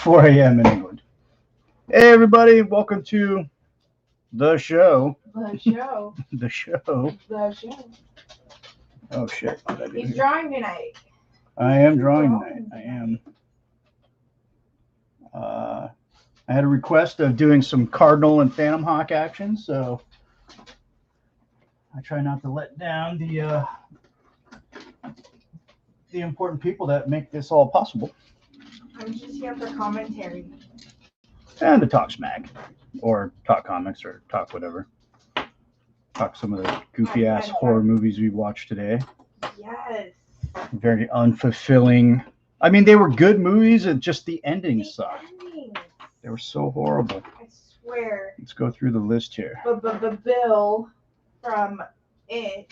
4 a.m. in England. Hey, everybody, welcome to the show. The show. The show. The show. Oh, shit. He's drawing tonight. I am drawing tonight. I am. I had a request of doing some Cardinal and Phantom Hawk action, so I try not to let down the important people that make this all possible. I'm just here for commentary. And to talk smack, or talk comics, or talk whatever. Talk some of the goofy ass horror movies we watched today. Yes. Very unfulfilling. I mean, they were good movies, and just the endings sucked. They were so horrible. I swear. Let's go through the list here. But Bill from It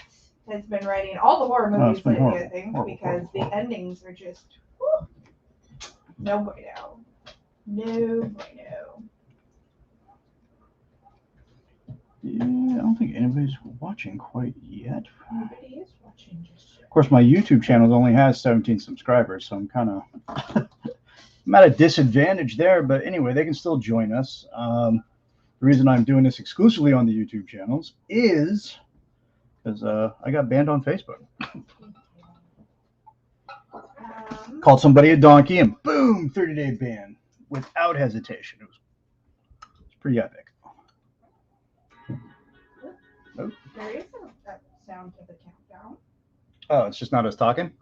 has been writing all the horror movies lately, I think, because the endings are just whew, no bueno. No bueno. Yeah, I don't think anybody's watching quite yet. Nobody is watching just yet. Of course, my YouTube channel only has 17 subscribers, so I'm kind of I'm at a disadvantage there. But anyway, they can still join us. The reason I'm doing this exclusively on the YouTube channels is because I got banned on Facebook. Called somebody a donkey and boom, 30-day ban without hesitation. It was pretty epic. Oh. There is a sound to the countdown. Oh, it's just not us talking?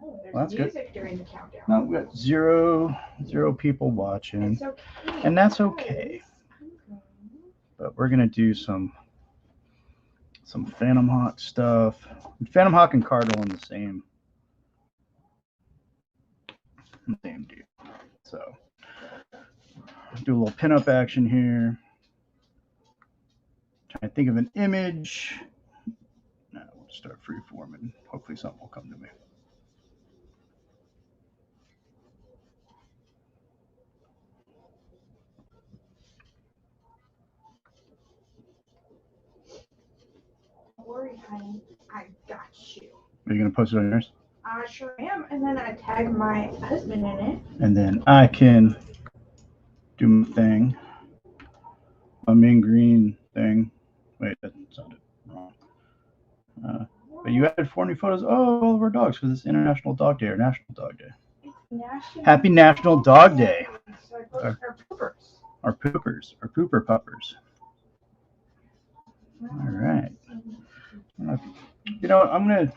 No, there's Well, that's music during the countdown. No, we got zero people watching. It's okay. And that's okay. But we're gonna do some Phantom Hawk stuff. Phantom Hawk and Cardinal in the same dude. So do a little pinup action here. Trying to think of an image. No, we'll start freeforming. Hopefully something will come to me. Don't worry, honey. I got you. Are you going to post it on yours? I sure am. And then I tag my husband in it. And then I can do my thing. My main green thing. Wait, that sounded wrong. But you added 4 new photos. Oh, all of our dogs because it's International Dog Day or National Dog Day. Happy National Dog Day. So I posted our poopers. Our poopers. Our pooper puppers. All right. You know what? I'm gonna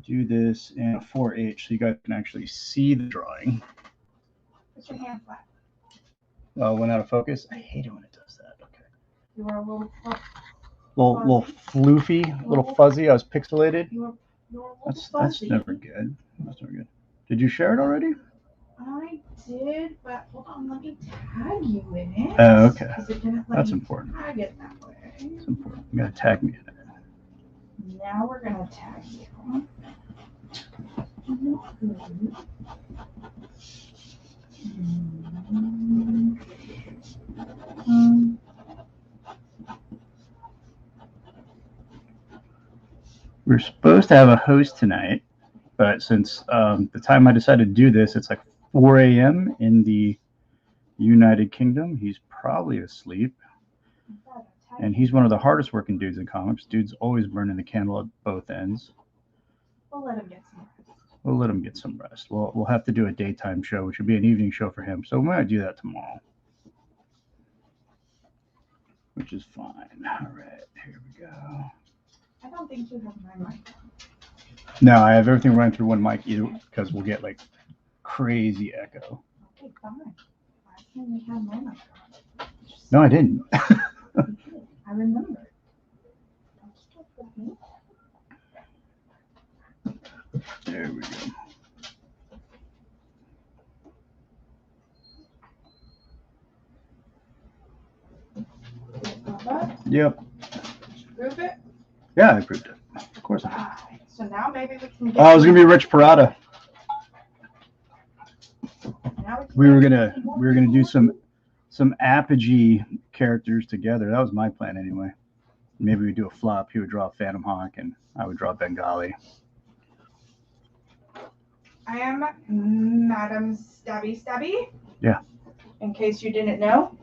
do this in a 4H so you guys can actually see the drawing. Put your hand flat. Oh, went out of focus. I hate it when it does that. Okay. You were a little floofy, little fuzzy. I was pixelated. You were a little That's fuzzy. never good. That's never good. Did you share it already? I did, but hold on, let me tag you in it. Oh, okay. That's important. Tag it that way. It's important. You gotta tag me in it. Now we're gonna tag you. We're supposed to have a host tonight, but since the time I decided to do this, it's like 4 a.m. in the United Kingdom. He's probably asleep. And he's one of the hardest working dudes in comics. Dude's always burning the candle at both ends. We'll let him get some rest. We'll let him get some rest. We'll have to do a daytime show, which would be an evening show for him. So we might do that tomorrow, which is fine. All right, here we go. I don't think you have my mic. No, I have everything running through one mic either because we'll get like crazy echo. Okay, fine. Last time we had my mic on. No, I didn't. I remember. Don't stop with me. There we go. Yep. Prove it? Yeah, I proved it. Of course I did. So now maybe we can get. Oh, it was gonna be Rich Parada. We were gonna do some Apogee characters together. That was my plan anyway. Maybe we do a flop. He would draw Phantom Hawk and I would draw Bengali. I am Madam Stabby Stabby. Yeah. In case you didn't know,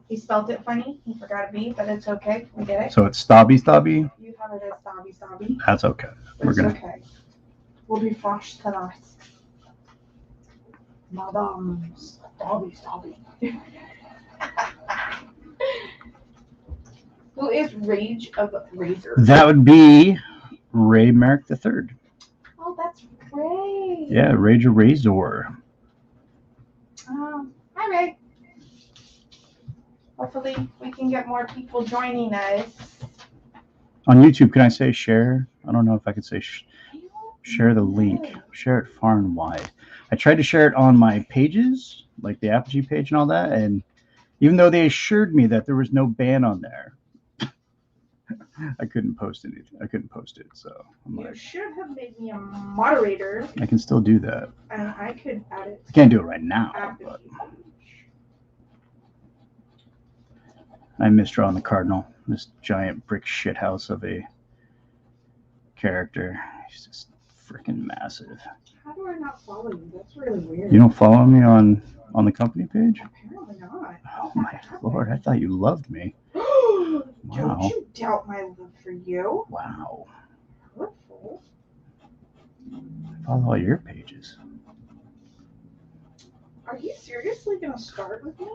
he spelled it funny. He forgot a B, but it's okay. We get it. So it's Stabby Stabby? You have it as Stabby Stabby. That's okay. It's okay. We'll be fresh tonight. Madam Stabby Stabby. Who is Rage of Razor? That would be Ray Merrick III. Oh, that's Ray. Yeah, Rage of Razor. Hi, Ray. Hopefully, we can get more people joining us. On YouTube, can I say share? I don't know if I could say share the link. Share it far and wide. I tried to share it on my pages, like the Apogee page and all that, and even though they assured me that there was no ban on there, I couldn't post anything. I couldn't post it, so I'm you should have made me a moderator. I can still do that. And I could add it. I can't do it right now. But I miss drawing the Cardinal, this giant brick shithouse of a character. He's just freaking massive. How do I not follow you? That's really weird. You don't follow me on the company page? Apparently not. Oh my lord! I thought you loved me. Wow. Don't you doubt my love for you? Wow. Hurtful. I follow all your pages. Are you seriously gonna start with me?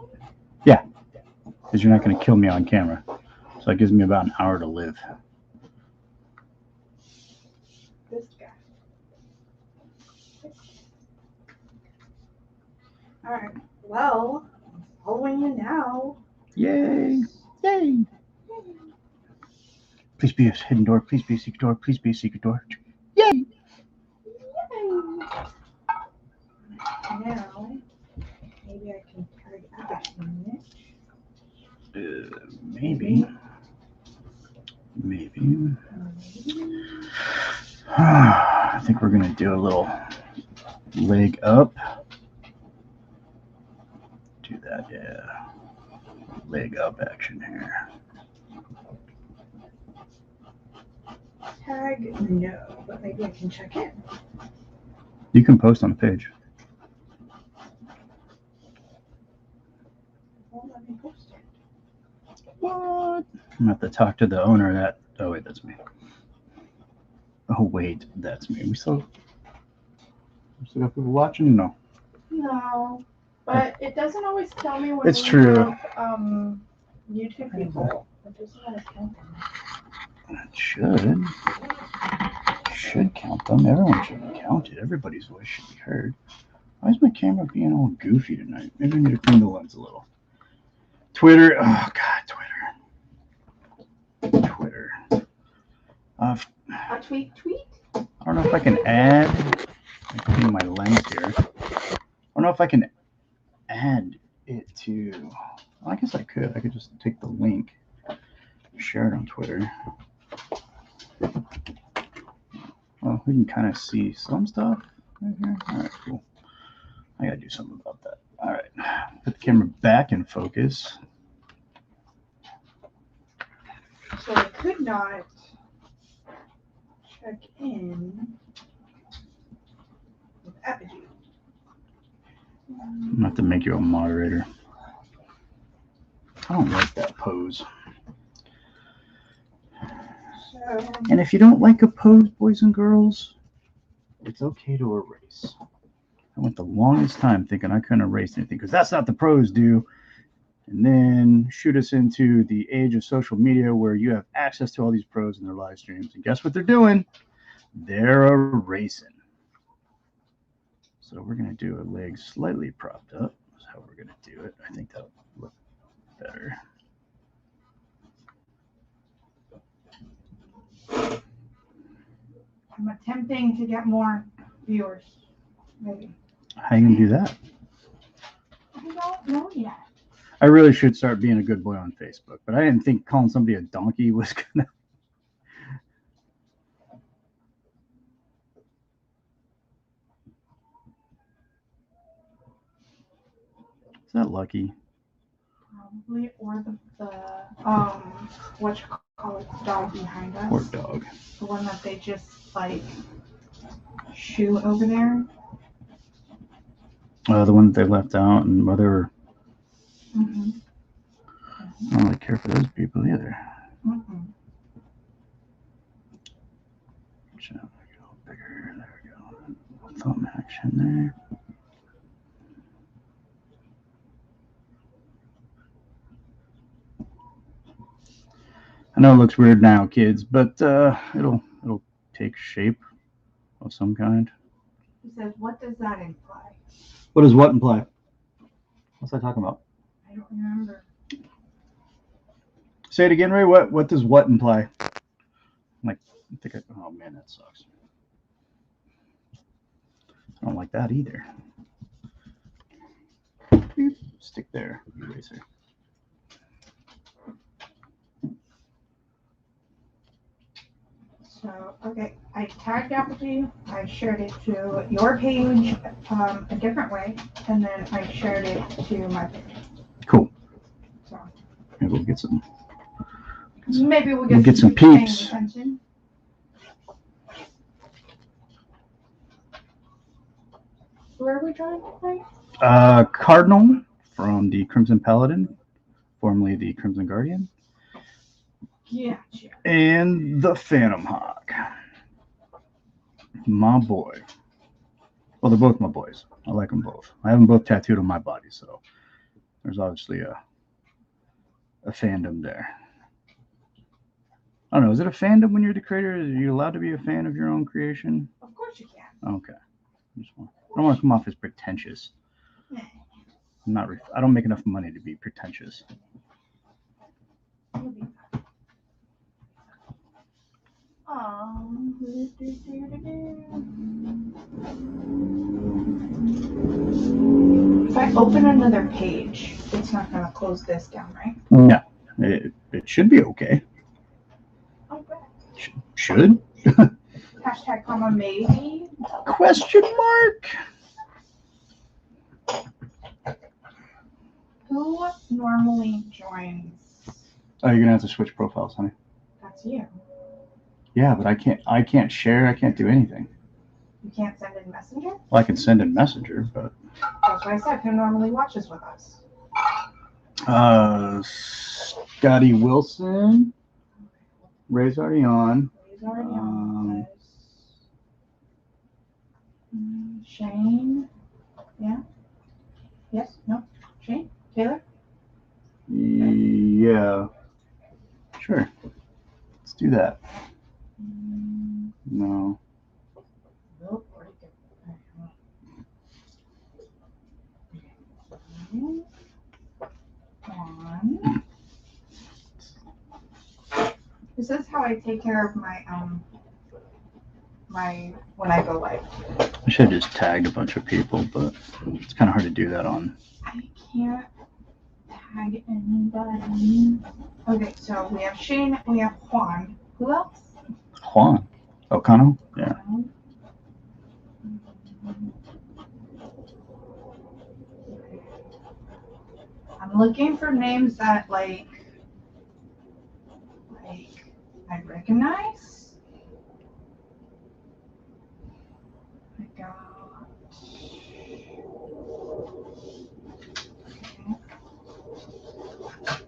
Yeah, because you're not gonna kill me on camera, so that gives me about an hour to live. This guy. All right. Well, I'm following you now. Yay! Yay! Please be a hidden door. Please be a secret door. Please be a secret door. Yay! Yay! Now, maybe I can tag Abbott on it. Maybe. I think we're gonna do a little leg up. Do that, yeah. Leg up action here. Tag no, but maybe I can check in. You can post on the page. Won't let me post it. What? I'm gonna have to talk to the owner of that. Oh wait, that's me. Oh wait, that's me. We still got people watching? No. No, but it doesn't always tell me when it's we true. Have, YouTube people. It doesn't always count them. It should count them. Everyone should be counted. Everybody's voice should be heard. Why is my camera being all goofy tonight? Maybe I need to clean the lens a little. Twitter. Oh God, Twitter. A tweet? I don't know if I can add. I'm cleaning my lens here. I don't know if I can add it to. Well, I guess I could. I could just take the link, share it on Twitter. Well, we can kind of see some stuff right here. All right, cool. I gotta do something about that. All right, put the camera back in focus. So I could not check in with Apogee. I'm gonna have to make you a moderator. I don't like that pose. So, and if you don't like a pose, boys and girls, it's okay to erase. I went the longest time thinking I couldn't erase anything because that's not the pros do. And then shoot us into the age of social media where you have access to all these pros in their live streams. And guess what they're doing? They're erasing. So we're going to do a leg slightly propped up. That's how we're going to do it. I think that'll look better. I'm attempting to get more viewers, maybe. How are you going to do that? I don't know yet. I really should start being a good boy on Facebook, but I didn't think calling somebody a donkey was going to. Is that Lucky? Probably, or the what you call it, dog behind us. Poor dog. The one that they just like shoo over there. The one that they left out, and whether Mm-hmm. I don't really care for those people either. Mm-hmm. There we go. Bigger. There we go. Thumb action there. I know it looks weird now, kids, but it'll take shape of some kind. He says, "What does that imply?" What does what imply? What's that talking about? I don't remember. Say it again, Ray. What does what imply? Like, oh man, that sucks. I don't like that either. Stick there, eraser. So, okay, I tagged Apogee, I shared it to your page a different way, and then I shared it to my page. Cool. So, maybe we'll get some. Maybe we'll get some peeps. Where are we trying to play? Cardinal from the Crimson Paladin, formerly the Crimson Guardian. Gotcha. And the Phantom Hawk. My boy. Well, they're both my boys. I like them both. I have them both tattooed on my body, so there's obviously a fandom there. I don't know. Is it a fandom when you're the creator? Are you allowed to be a fan of your own creation? Of course you can. Okay. I don't want to come off as pretentious. I don't make enough money to be pretentious. If I open another page, it's not going to close this down, right? No. It should be okay. Okay. Should? Hashtag comma maybe? Question mark? Who normally joins? Oh, you're gonna have to switch profiles, honey. That's you. Yeah, but I can't share. I can't do anything. You can't send in Messenger? Well, I can send in Messenger, but that's what I said. Who normally watches with us? Scotty Wilson. Ray's already on. Ray's already on. Shane. Yeah. Yes. No. Shane. Taylor. Yeah. Sure. Let's do that. No. Nope. On. This is how I take care of my when I go live. I should have just tagged a bunch of people, but it's kind of hard to do that on. I can't tag anybody. Okay, so we have Shane, we have Juan. Who else? Juan O'Connell? Yeah. I'm looking for names that like I recognize. I got.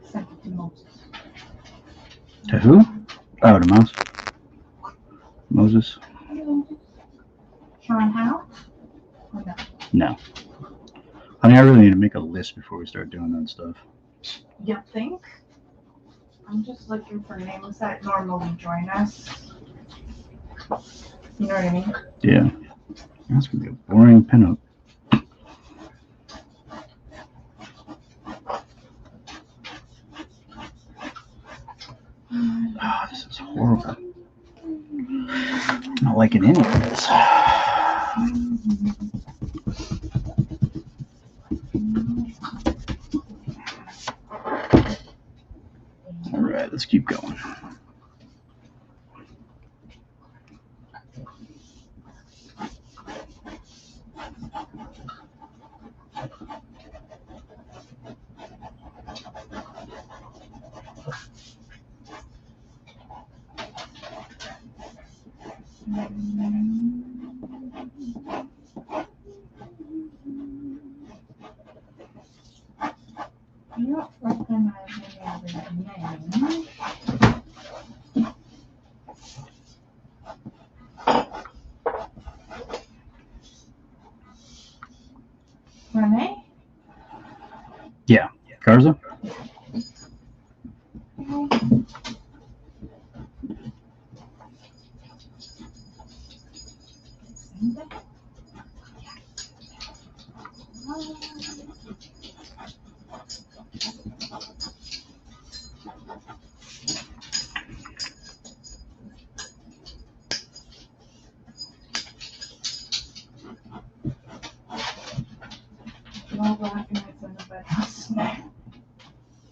Send it to Moses. To who? Oh, to Moses. Moses. Sean Howe? Or no? No. Honey, I really need to make a list before we start doing that stuff. You think? I'm just looking for names that normally join us. You know what I mean? Yeah. That's going to be a boring pinup. Oh, this is horrible. I'm not liking any of this. All right, let's keep going. Garza?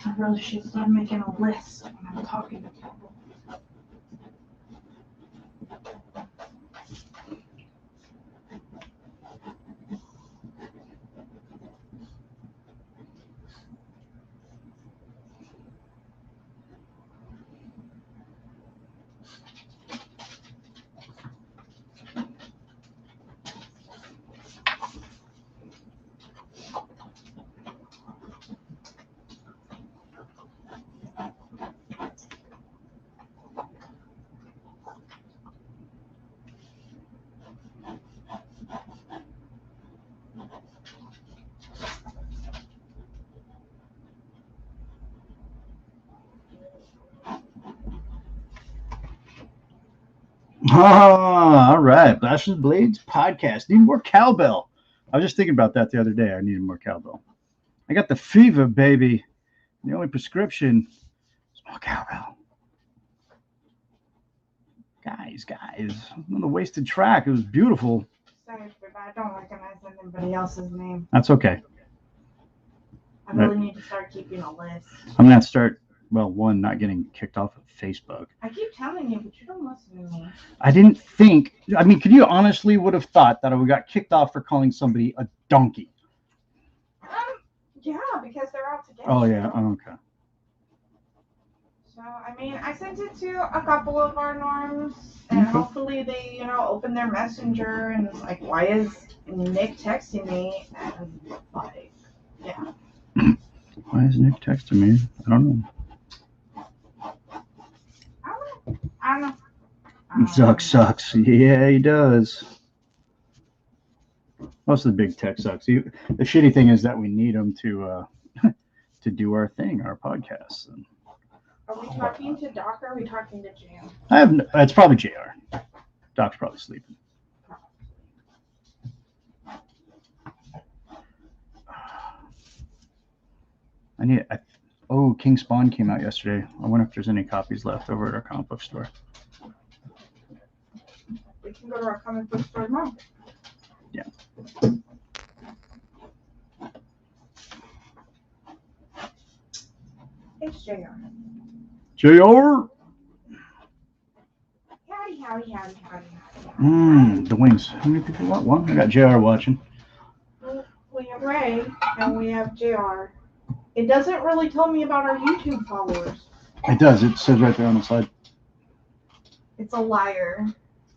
I really should start making a list when I'm talking to people. All right. Blashes Blades podcast. Need more cowbell. I was just thinking about that the other day. I needed more cowbell. I got the fever, baby. The only prescription is more cowbell. Guys. On the wasted track. It was beautiful. Sorry, but I don't recognize anybody else's name. That's okay. I really need to start keeping a list. I'm going to have to start, one, not getting kicked off of Facebook. I keep telling you, but you don't listen to me. I didn't think, could you honestly would have thought that I would got kicked off for calling somebody a donkey? Yeah, because they're out together. Oh, yeah. Oh, okay. So, I sent it to a couple of our norms, and hopefully they, open their messenger and it's like, why is Nick texting me? And yeah. Why is Nick texting me? I don't know. I don't know. Zuck sucks. Yeah, he does. Most of the big tech sucks. The shitty thing is that we need him to do our thing, our podcast. Are we talking to Doc or are we talking to Jam? It's probably JR. Doc's probably sleeping. King Spawn came out yesterday. I wonder if there's any copies left over at our comic book store. We can go to our comic book store tomorrow. Yeah. It's JR. JR? Howdy. The wings. How many people want one? I got JR watching. We have Ray and we have JR. It doesn't really tell me about our YouTube followers. It does. It says right there on the side. It's a liar.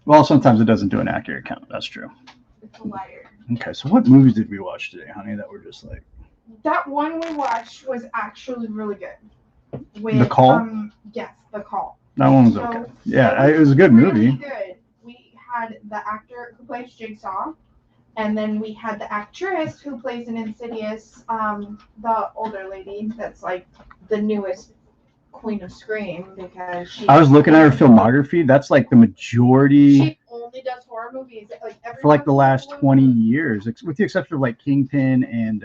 Well, sometimes it doesn't do an accurate count. That's true. It's a liar. Okay, so what movies did we watch today, honey, that were just like... That one we watched was actually really good. The Call? Yes, The Call. That one was okay. Yeah, it was a good movie. Really good. We had the actor who plays Jigsaw, and then we had the actress who plays in Insidious, the older lady that's like the newest Queen of Scream because I was looking at her filmography. That's like the majority. She only does horror movies for like the last 20 years, with the exception of like Kingpin and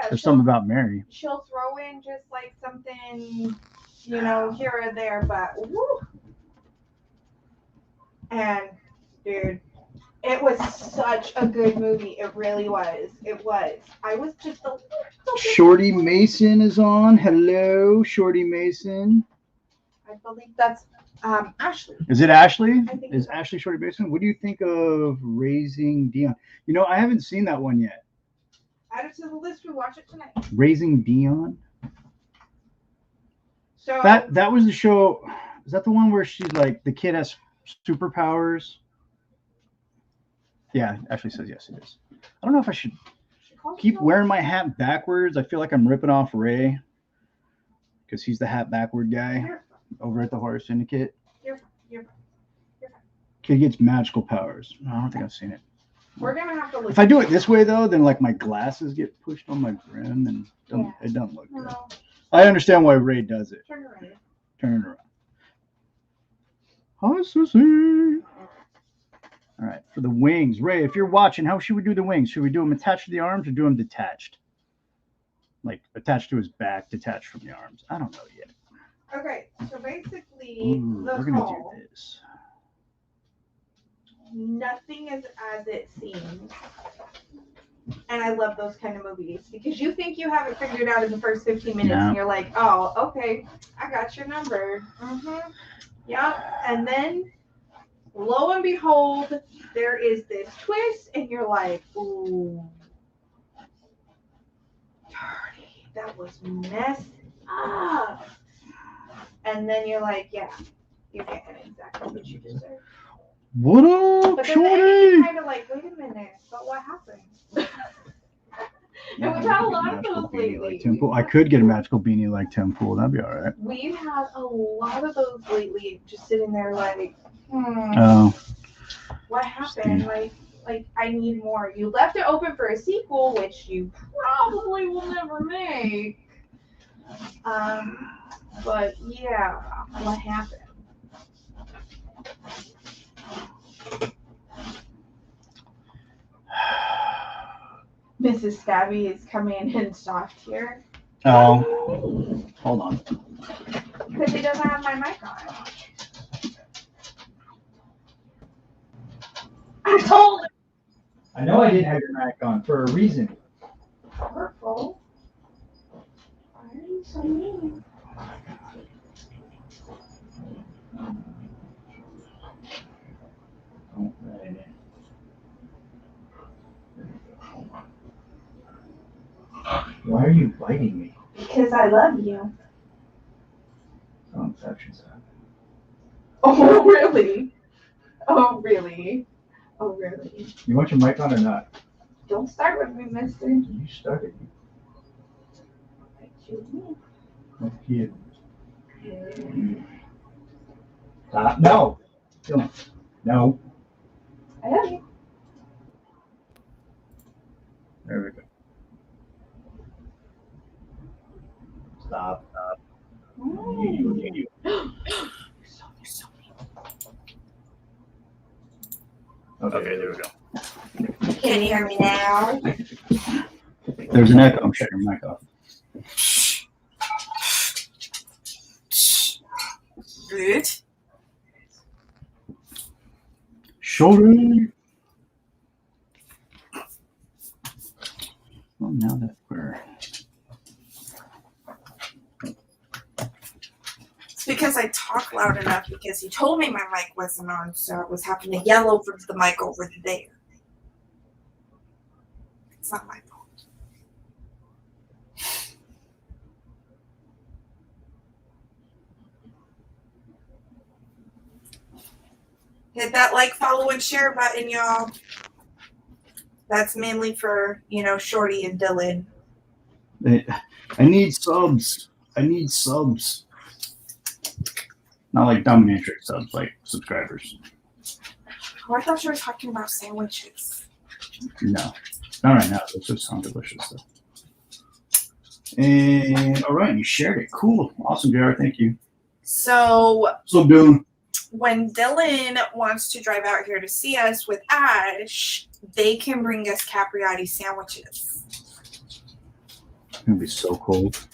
there's something about Mary. She'll throw in just like something, here or there, but woo. And dude, it was such a good movie. It really was. It was. I was just a little Shorty Mason is on. Hello, Shorty Mason. I believe that's Ashley. Is it Ashley? Is Ashley Shorty Mason? What do you think of Raising Dion? I haven't seen that one yet. Add it to the list. We watch it tonight. Raising Dion? So that was the show. Is that the one where she's like the kid has superpowers? Yeah, Ashley says yes, it is. I don't know if I should keep wearing my hat backwards. I feel like I'm ripping off Ray because he's the hat backward guy over at the Horror Syndicate. You're Kid gets magical powers. No, I don't think I've seen it. We're gonna have to look. If I do it this way though, then like my glasses get pushed on my brim and it doesn't look good. No. I understand why Ray does it. Turn around. Turn it around. Hi, Sissy. All right, for the wings, Ray, if you're watching, how should we do the wings? Should we do them attached to the arms or do them detached? Like attached to his back, detached from the arms. I don't know yet. Okay, so basically, we're gonna do this. Nothing is as it seems. And I love those kind of movies because you think you have it figured out in the first 15 minutes and you're like, oh, okay, I got your number. Mm-hmm. Yep. And then lo and behold, there is this twist and you're like, ooh, dirty. That was messed up. And then you're like, yeah, you're getting exactly what you deserve. What up, but Shorty? Then kind of like, wait a minute, but what happened? And we've had a lot of those lately. Like I could get a magical beanie like Tim Pool. That'd be all right. We've had a lot of those lately, just sitting there like, what happened? Like I need more. You left it open for a sequel, which you probably will never make. But yeah, what happened? Mrs. Stabby is coming in soft here. Oh, hold on. Because he doesn't have my mic on. I told him. I know I didn't have your mic on for a reason. Hurtful. Why are you so mean? Why are you biting me? Because I love you. Some exceptions. Oh, really? Oh, really? Oh, really? You want your mic on or not? Don't start with me, mister. You started. Thank you. Stop. No. No. I love you. There we go. Stop. You. Okay, there we go. Can you hear me now? There's an echo. Shut your mic off. Good. Shorty. Well, now that we're... It's because I talk loud enough because he told me my mic wasn't on, so I was having to yell over the mic over there. It's not my fault. Hit that like, follow, and share button, y'all. That's mainly for, Shorty and Dylan. I need subs. Not like dominatrix subs, like subscribers. Oh, I thought you were talking about sandwiches. No, not right now. Those just sound delicious, though. And all right, you shared it. Cool, awesome, JR. Thank you. So Dylan, when Dylan wants to drive out here to see us with Ash, they can bring us Capriati sandwiches. It's gonna be so cold.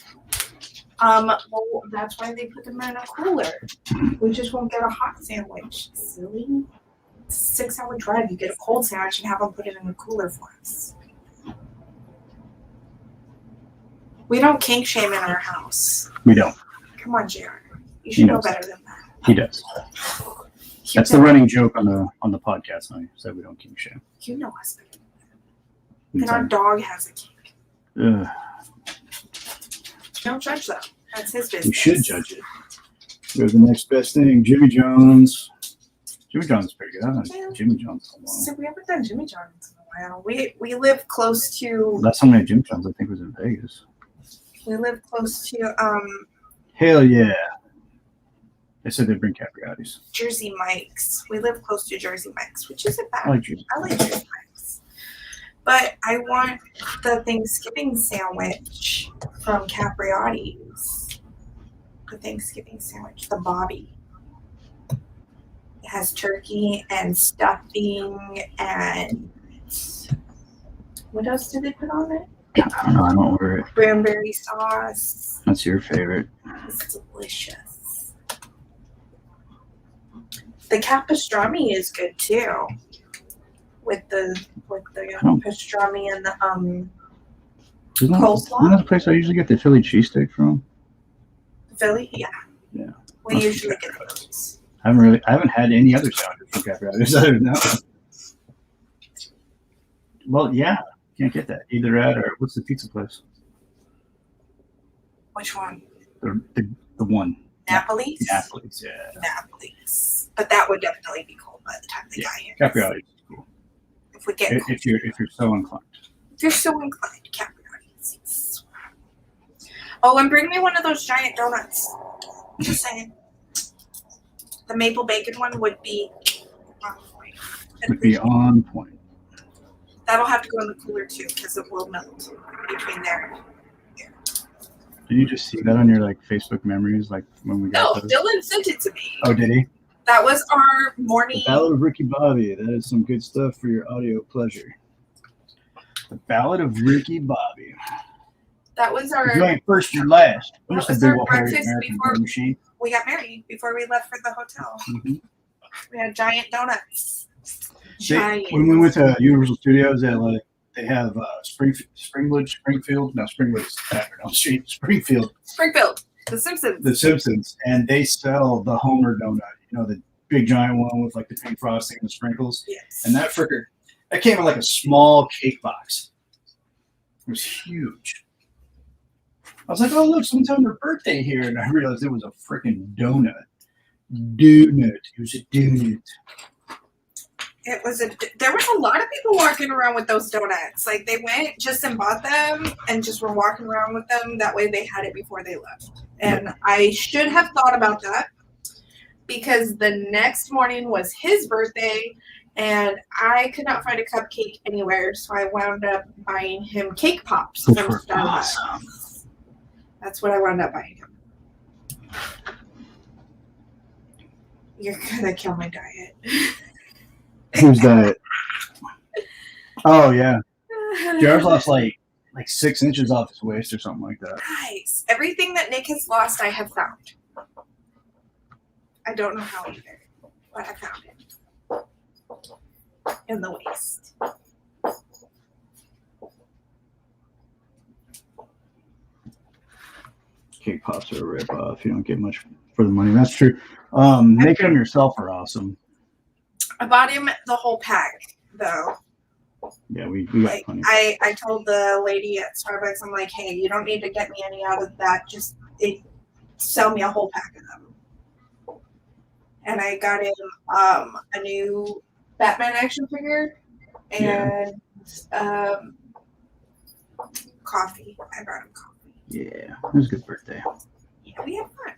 Well, that's why they put them in a cooler. We just won't get a hot sandwich. Silly. It's a 6-hour drive. You get a cold sandwich and have them put it in a cooler for us. We don't kink shame in our house. We don't. Come on, JR. You should know better than that. He does. That's the running joke on the podcast. I said we don't kink shame. You know us better. And our dog has a kink. Ugh. Don't judge them. That's his business. We should judge it. There's the next best thing. Jimmy John's. Jimmy John's is pretty good. I haven't done Jimmy John's in a while. So we haven't done Jimmy John's in a while. We live close to. Last time I had Jimmy John's, I think, was in Vegas. We live close to. Hell yeah. They said they bring Capriotti's. Jersey Mike's. We live close to Jersey Mike's, which isn't bad. I like Jersey Mike's. But I want the Thanksgiving sandwich from Capriotti's. The Thanksgiving sandwich, the Bobby. It has turkey and stuffing and what else did they put on it? I don't know. I don't order it. Cranberry sauce. That's your favorite. It's delicious. The capastrami is good too. With the pastrami and the coleslaw. Isn't that the place I usually get the Philly cheesesteak from? Philly, yeah. Yeah. We usually get those. I haven't had any other sandwiches from Capriotti's other than that one. Well, yeah, can't get that either at or what's the pizza place? Which one? The one. Napoli's. Napoli's, yeah. Napoli's, but that would definitely be cold by the time they got here. Capriotti's is cool. If we get if you're so inclined. If you're so inclined, Capriotti's. Oh, and bring me one of those giant donuts. Just saying. The maple bacon one would be on point. On point. That'll have to go in the cooler too, because it will melt between there and here. Did you just see that on your Facebook memories, when we got those? Dylan sent it to me. Oh, did he? That was our morning. The Ballad of Ricky Bobby. That is some good stuff for your audio pleasure. The Ballad of Ricky Bobby. That was our. If you ain't first, you're last. That was our breakfast before we got married. Before we left for the hotel, we had giant donuts. When we went to Universal Studios, they have Springfield, The Simpsons, and they sell the Homer donut. The big giant one with the pink frosting and the sprinkles. Yes. And that came in a small cake box. It was huge. I was like, oh look, someone's having their birthday here, and I realized it was a freaking donut. It was a donut. There was a lot of people walking around with those donuts. They went just and bought them and just were walking around with them. That way they had it before they left. And I should have thought about that because the next morning was his birthday and I could not find a cupcake anywhere. So I wound up buying him cake pops from Starbucks. Awesome. That's what I wound up buying him. You're going to kill my diet. Who's that? Oh yeah, Jared's lost like 6 inches off his waist or something like that. Nice. Everything that Nick has lost, I have found. I don't know how either, but I found it in the waist. Cake pops are a rip off. You don't get much for the money. That's true. Making them yourself are awesome. I bought him the whole pack, though. Yeah, we got plenty. I told the lady at Starbucks, I'm like, hey, you don't need to get me any out of that. Just sell me a whole pack of them. And I got him a new Batman action figure and coffee. I brought him coffee. Yeah, it was a good birthday. Yeah, we had fun.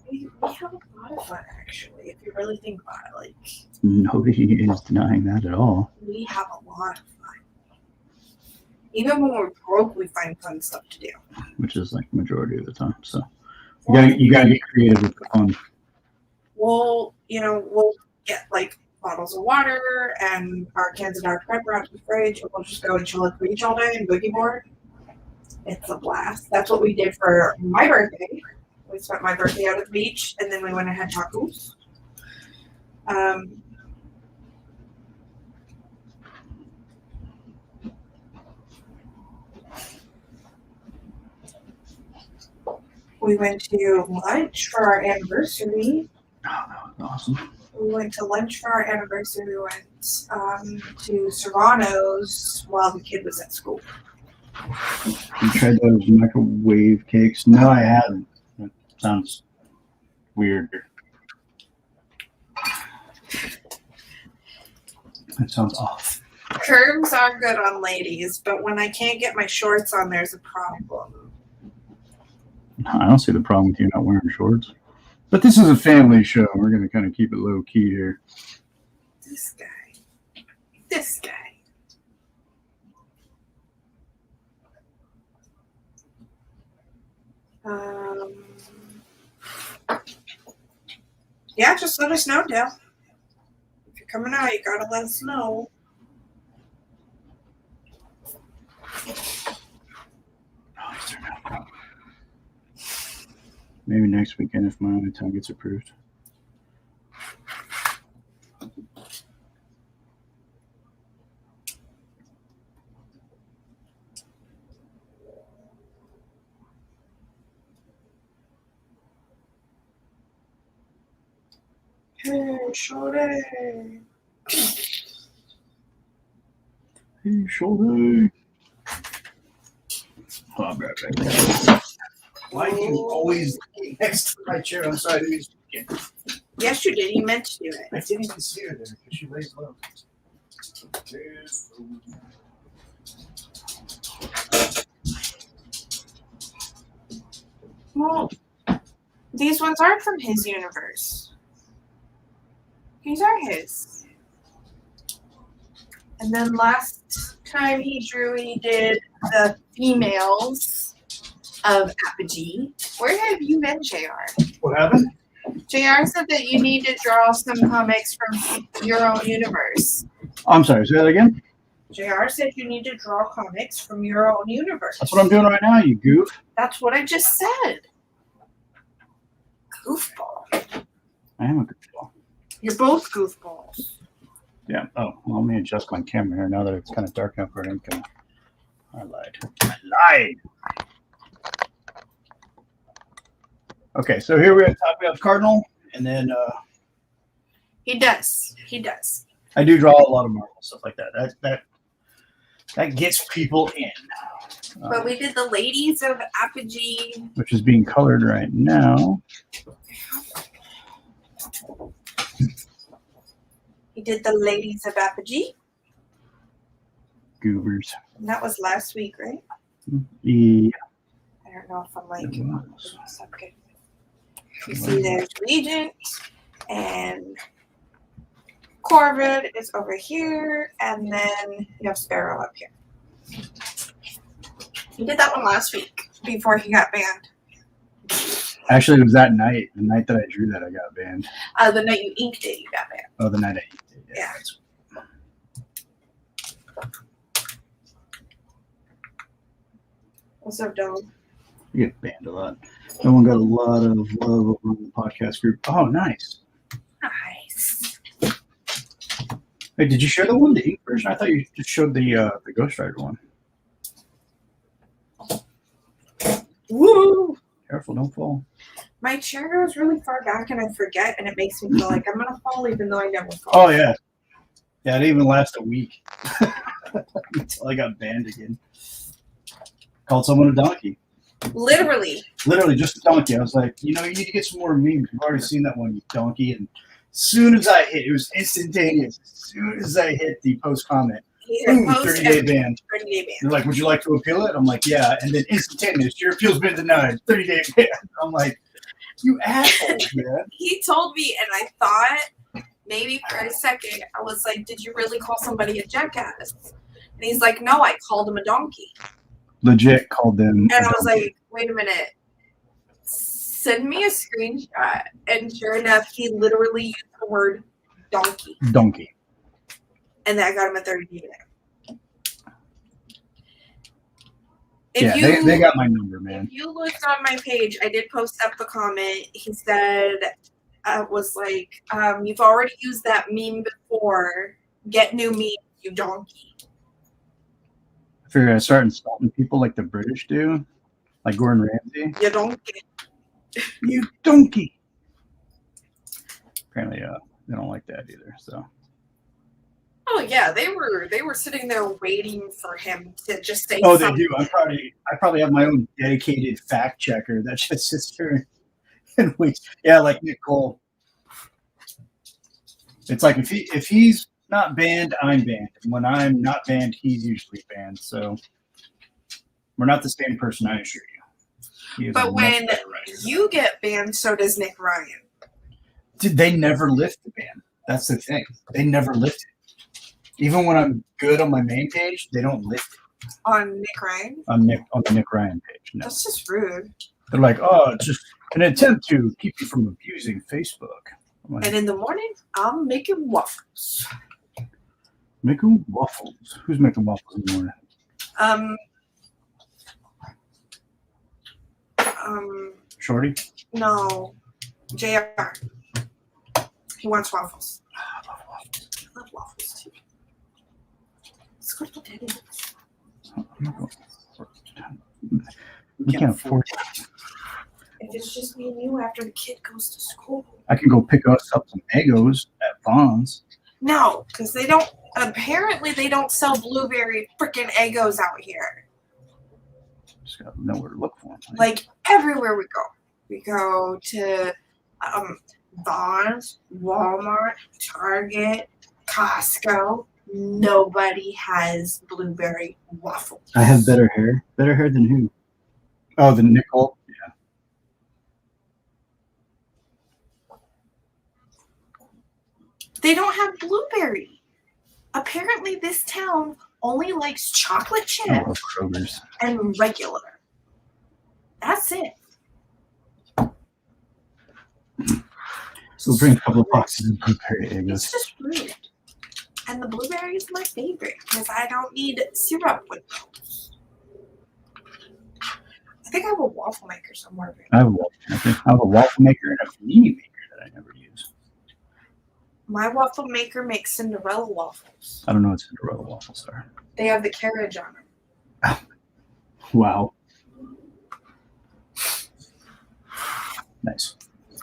We have a lot of fun, actually, if you really think about it. Nobody is denying that at all. We have a lot of fun. Even when we're broke, we find fun stuff to do. Which is the majority of the time. So you gotta get creative with the fun. We'll get bottles of water and our cans of Dr. Pepper out to the fridge, and we'll just go and chill at the beach all day and boogie board. It's a blast. That's what we did for my birthday. We spent my birthday out at the beach, and then we went and had tacos. We went to lunch for our anniversary. Oh, that was awesome. We went to lunch for our anniversary. We went to Serrano's while the kid was at school. You tried those microwave cakes? No, I haven't. That sounds weird. That sounds off. Curves are good on ladies, but when I can't get my shorts on, there's a problem. I don't see the problem with you not wearing shorts. But this is a family show. We're going to kind of keep it low key here. This guy. This guy. Yeah, just let us know, Dale. If you're coming out, you gotta let us know. Maybe next weekend if my only time gets approved. Hey, Shorty. Hey, Shorty. Oh, I'm right back. Why do you always next to my chair? I'm sorry. Yes, you did. You meant to do it. I didn't even see her there because she lays low. Well, these ones aren't from his universe. These are his. And then last time he drew, he did the females of Apogee. Where have you been, JR? What happened? JR said that you need to draw some comics from your own universe. I'm sorry, say that again? JR said you need to draw comics from your own universe. That's what I'm doing right now, you goof. That's what I just said. Goofball. I am a goofball. You're both goofballs. Yeah. Oh, well, let me adjust my camera here now that it's kind of dark enough for it. I lied. I lied. Okay, so here we're at the top. We have Cardinal, and then He does. He does. I do draw a lot of Marvel stuff like that. That gets people in. But we did the ladies of Apogee. Which is being colored right now. He did the ladies of Apogee. Goobers. And that was last week, right? Yeah. I don't know if I'm like It was. okay. You see there's Regent and Corvid is over here, and then you have Sparrow up here. He did that one last week before he got banned. Actually, it was that night. The night that I drew that, I got banned. The night you inked it, you got banned. Oh, the night I inked it. Yeah. What's up, dog? You get banned a lot. No one got a lot of love over on the podcast group. Oh, nice. Nice. Hey, did you share the one, the ink version? I thought you just showed the Ghost Rider one. Woo! Careful, don't fall. My chair goes really far back and I forget, and it makes me feel like I'm gonna fall even though I never fall. Oh, yeah. Yeah, it didn't even last a week until I got banned again. Called someone a donkey. Literally. Literally, just a donkey. I was like, you need to get some more memes. You've already seen that one, you donkey. And as soon as I hit, it was instantaneous. As soon as I hit the post comment, boom, 30-day ban. 30-day ban. They're like, would you like to appeal it? I'm like, yeah. And then instantaneous, your appeal's been denied. 30-day ban. I'm like, you asshole, man. He told me, and I thought maybe for a second, I was like, did you really call somebody a jackass? And he's like, no, I called him a donkey. Legit called them. And I was like, wait a minute. Send me a screenshot. And sure enough, he literally used the word donkey. Donkey. And that got him a 30-day ban. Yeah, they got my number, man. If you looked on my page, I did post up the comment. He said, was like, you've already used that meme before. Get new memes, you donkey. I figured I'd start insulting people like the British do, like Gordon Ramsay. You donkey. You donkey. Apparently, they don't like that either. So. Oh yeah, they were sitting there waiting for him to just say. Oh, something. they do. I probably have my own dedicated fact checker that just sits there and waits. Yeah, like Nicole. It's like if he's not banned, I'm banned. And when I'm not banned, he's usually banned. So we're not the same person, I assure you. But when you get banned, so does Nick Ryan. Dude, they never lift the ban. That's the thing. They never lift it. Even when I'm good on my main page, they don't lift it. On Nick Ryan? On the Nick Ryan page. No. That's just rude. They're like, oh, it's just an attempt to keep you from abusing Facebook. Like, and in the morning, I'm making waffles. Making waffles? Who's making waffles in the morning? Shorty? No. JR. He wants waffles. I love waffles. I love waffles too. Let's go to Daddy. We can't afford it. If it's just me and you after the kid goes to school. I can go pick us up some Eggos at Vaughn's. No, because they don't. Apparently, they don't sell blueberry freaking Eggos out here. Just gotta know where to look for them. Like everywhere we go. We go to Vaughn's, Walmart, Target, Costco. Nobody has blueberry waffles. I have better hair. Better hair than who? Oh, the Nicole. Yeah. They don't have blueberry. Apparently, this town only likes chocolate chip Kroger's and regular. That's it. So we'll bring a couple of boxes of blueberry Eggos. It's just rude. And the blueberry is my favorite because I don't need syrup with those. I think I have a waffle maker somewhere. I have a waffle maker and a panini maker that I never use. My waffle maker makes Cinderella waffles. I don't know what Cinderella waffles are. They have the carriage on them. Wow. Nice.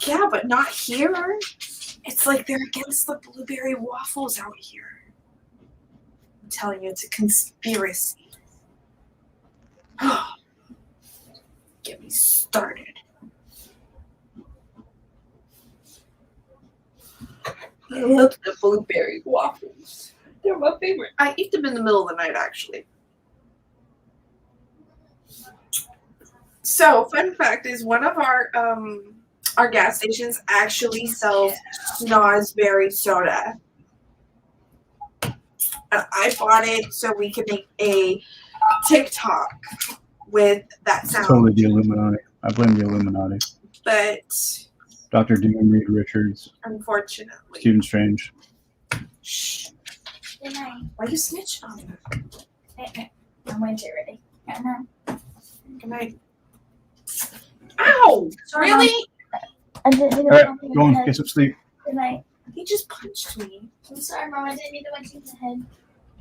Yeah, but not here. It's like they're against the blueberry waffles out here. I'm telling you, it's a conspiracy. Get me started. I love the blueberry waffles. They're my favorite. I eat them in the middle of the night, actually. So, fun fact is one of our gas stations actually sells Snozzberry soda. And I bought it so we could make a TikTok with that sound. Totally the Illuminati. I blame the Illuminati. But Dr. Doom, Reed Richards, unfortunately. Stephen Strange. Shh. Why you snitch on me? I'm going to get ready. Good night. Ow! Sorry, Really? I didn't mean All to right, punch you in go the on, head. get some sleep. Good night. He just punched me. I'm sorry, Mom. I didn't mean to punch you in the head.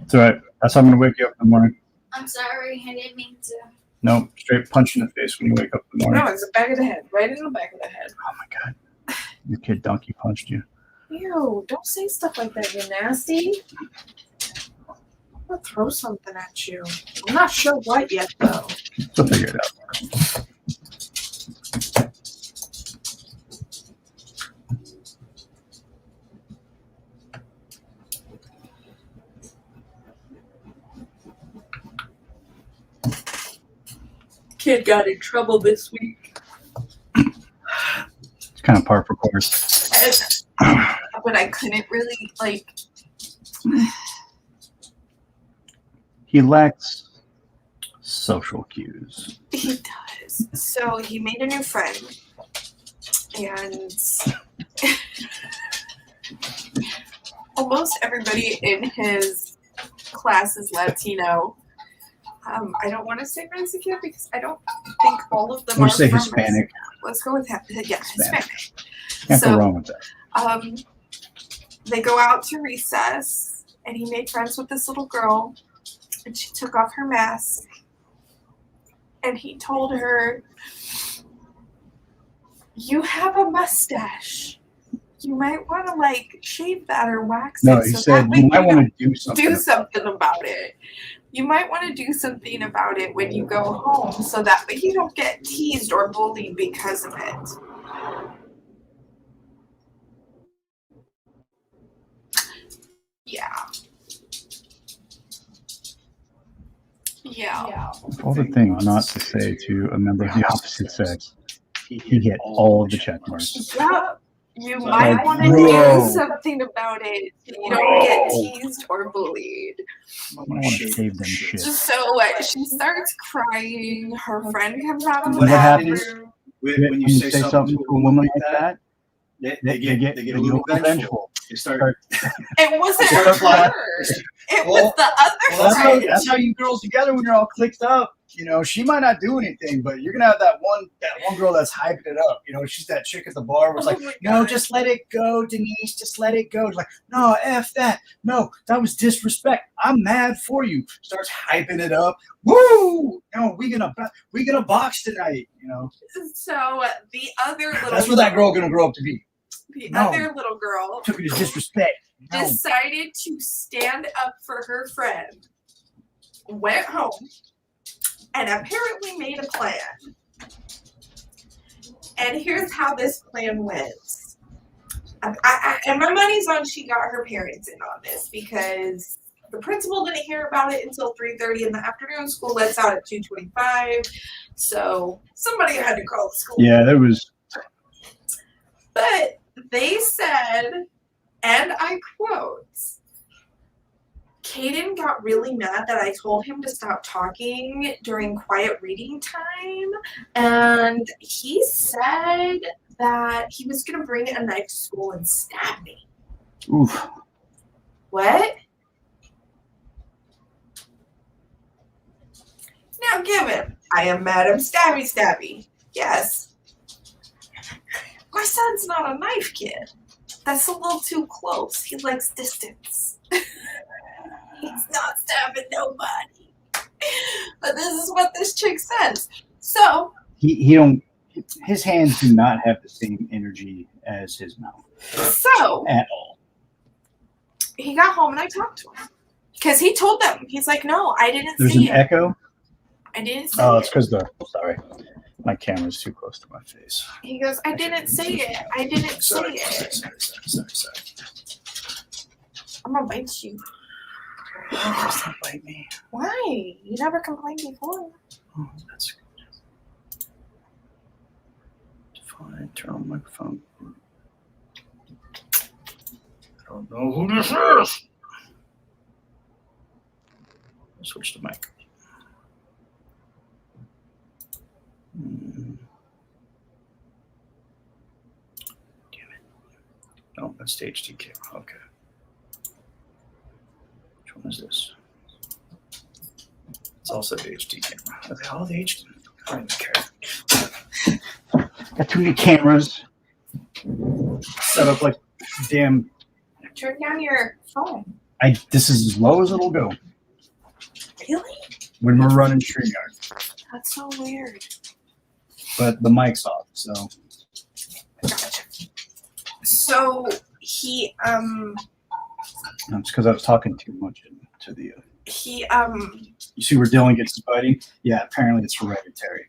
It's all right. That's how I'm going to wake you up in the morning. I'm sorry. I didn't mean to. No, straight punch in the face when you wake up in the morning. No, it's the back of the head. Right in the back of the head. Oh, my God. Your kid donkey punched you. Ew, don't say stuff like that, you nasty. I'm gonna throw something at you. I'm not sure what yet, though. We'll figure it out. Kid got in trouble this week. It's kind of par for course. But I couldn't really, like... He lacks social cues. He does. So he made a new friend. And... almost everybody in his class is Latino. I don't want to say Mexican because I don't think all of them We'll are say from Hispanic. Mexico. Let's go with that. Yeah, Hispanic. Can't So- go wrong with that. They go out to recess, and he made friends with this little girl, and she took off her mask, and he told her, "You have a mustache. You might want to like shave that or wax No, it." he so said that way you might don't want to do something. do something about it. You might want to do something about it when you go home, so that way you don't get teased or bullied because of it. Yeah. Yeah. All the things not to say to a member of the opposite sex. He hit all of the check marks. Yep. You might want to Bro. do something about it. You don't get teased or bullied. I want to save them shit. So she starts crying. Her friend comes out of the What happens? bathroom. When you say something to a woman like that, they get a little vengeful. They start. It wasn't Start applying. her. It was the other Well, friend. that's how you girls together when you're all clicked up. You know, she might not do anything, but you're gonna have that one girl that's hyping it up. You know, she's that chick at the bar where it's like, Oh my no, God. just let it go, Denise. Just let it go. It's like, no, F that. No, that was disrespect. I'm mad for you. Starts hyping it up. Woo! No, we gonna box tonight. You know, So the other little that's what that girl gonna grow up to be. the No. other little girl Took it as disrespect. No. decided to stand up for her friend, went home, and apparently made a plan. And here's how this plan went. And my money's on she got her parents in on this because the principal didn't hear about it until 3:30 in the afternoon. School lets out at 2:25. So somebody had to call the school. Yeah, there was. But they said, and I quote, Caden got really mad that I told him to stop talking during quiet reading time. And he said that he was going to bring a knife to school and stab me. Oof. What? Now give him. I am Madam Stabby Stabby. Yes. My son's not a knife kid. That's a little too close. He likes distance. He's not stabbing nobody. But this is what this chick says. So He don't. His hands do not have the same energy as his mouth at all. he got home and I talked to him. Because he told them. He's like, no, I didn't There's say an it. echo. I didn't say Oh, it. it's because sorry, my camera's too close to my face. He goes, I didn't say it. I didn't say it. Sorry. I'm gonna bite you. Please don't bite me. Why? You never complained before. Oh, that's good. Fine. Turn on the microphone. I don't know who this is. Switch the mic. Damn it. Oh, that's the HD camera. Okay. Which one is this? It's also the HD camera. Are they all the HD? I don't even care. Got too many cameras set up like damn. Turn down your phone. This is as low as it'll go Really? when we're running StreamYard. That's so weird. But the mic's off, so Gotcha. So he it's because I was talking too much to the. he You see where Dylan gets his biting? Yeah, apparently it's hereditary.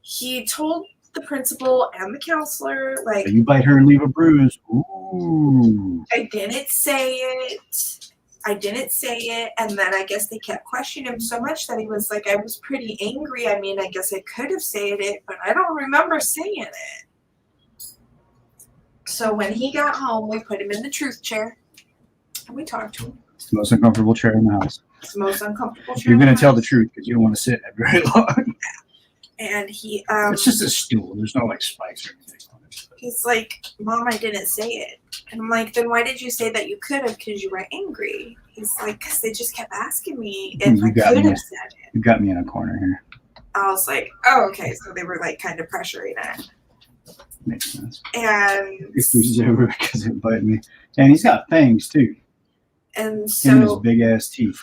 he told the principal and the counselor, like, You bite her and leave a bruise. Ooh. I didn't say it. And then I guess they kept questioning him so much that he was like, I was pretty angry. I mean, I guess I could have said it, but I don't remember saying it. So when he got home, we put him in the truth chair and we talked to him. It's the most uncomfortable chair in the house. It's the most uncomfortable chair. You're in going the to tell the house. truth because you don't want to sit at very long. And he It's just a stool. There's no like spikes or anything on it. he's like, Mom, I didn't say it. And I'm like, then why did you say that you could have? Because you were angry. He's like, because they just kept asking me if You I got could me. have said it. You got me in a corner here. I was like, oh, okay. So they were like kind of pressuring it. Makes sense. And If he's over because it bite me. And he's got fangs too. and Him and his so big ass teeth.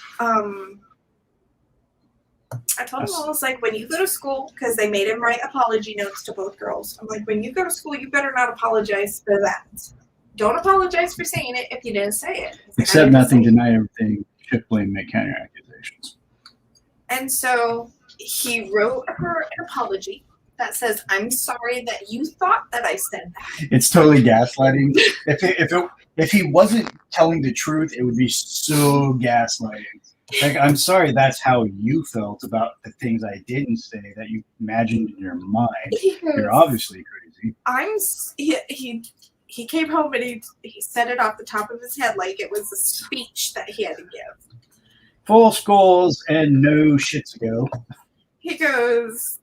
I told him, I was like, when you go to school, because they made him write apology notes to both girls. I'm like, when you go to school, you better not apologize for that. Don't apologize for saying it if you didn't say it. I Accept didn't nothing, say it. deny everything, shift blame, make counter accusations. And so he wrote her an apology that says, I'm sorry that you thought that I said that. It's totally gaslighting. If he wasn't telling the truth, it would be so gaslighting. Like, I'm sorry that's how you felt about the things I didn't say that you imagined in your mind. You're obviously crazy. He came home and he said it off the top of his head like it was a speech that he had to give. Full skulls and no shits ago. He goes,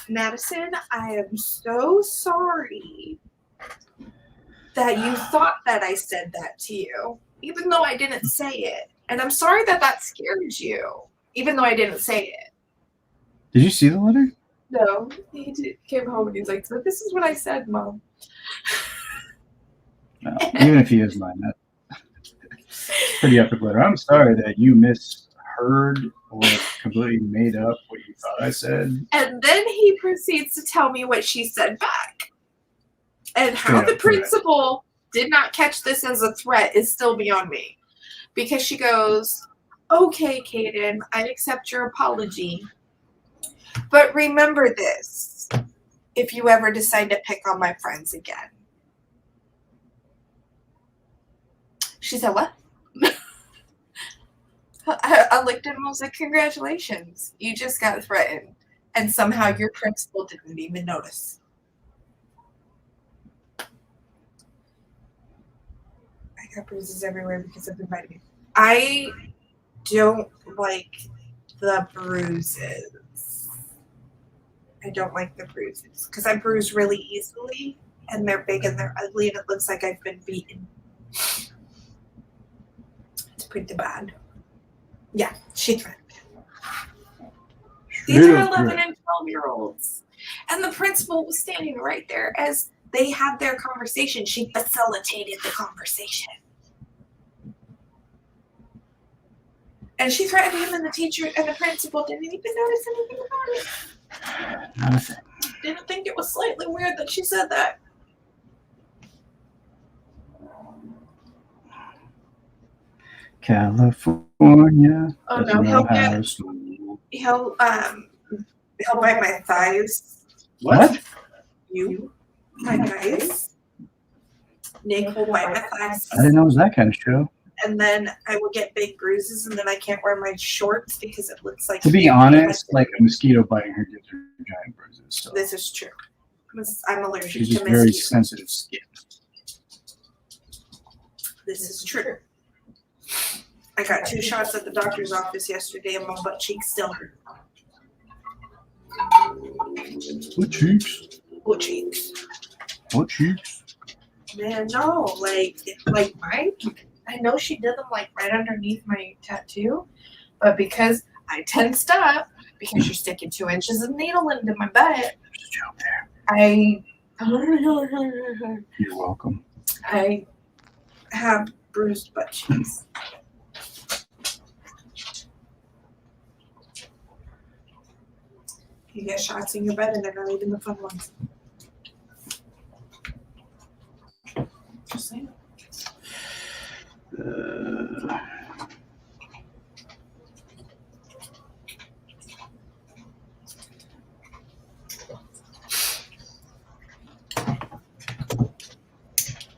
Madison, I am so sorry that you thought that I said that to you, even though I didn't say it. And I'm sorry that scared you, even though I didn't say it. Did you see the letter? No, he came home and he's like, so this is what I said, Mom. No, even if he is mine, that's pretty epic letter. I'm sorry that you misheard or completely made up what you thought I said. And then he proceeds to tell me what she said back. And how the principal did not catch this as a threat is still beyond me. Because she goes, okay, Kaden, I accept your apology. But remember this, if you ever decide to pick on my friends again. She said, what? I looked at him and was like, congratulations. You just got threatened. And somehow your principal didn't even notice. I got bruises everywhere because of the vitamin. I don't like the bruises. I don't like the bruises because I bruise really easily and they're big and they're ugly and it looks like I've been beaten. It's pretty bad. Yeah, she threatened. These are 11 and 12-year-olds. And the principal was standing right there as they had their conversation. She facilitated the conversation. And she threatened him, and the teacher and the principal didn't even notice anything about it. Nothing. Didn't think it was slightly weird that she said that. California. Oh no, he'll bite my thighs. What? You, my thighs. Nick will bite my thighs. I didn't know it was that kind of show. And then I will get big bruises, and then I can't wear my shorts because it looks like. To be honest, like a mosquito biting her gives her giant bruises. So. This is true. I'm allergic She's to just mosquitoes. very sensitive skin. This is true. I got 2 shots at the doctor's office yesterday, and my butt cheeks still hurt. What cheeks? Butt cheeks. What cheeks? Man, no, like mine. I know she did them like right underneath my tattoo, but because I tensed up, because you're sticking 2 inches of needle into my butt, There's a joke there. You're welcome. I have bruised butt cheeks. You get shots in your butt and they're not even the fun ones. Just saying.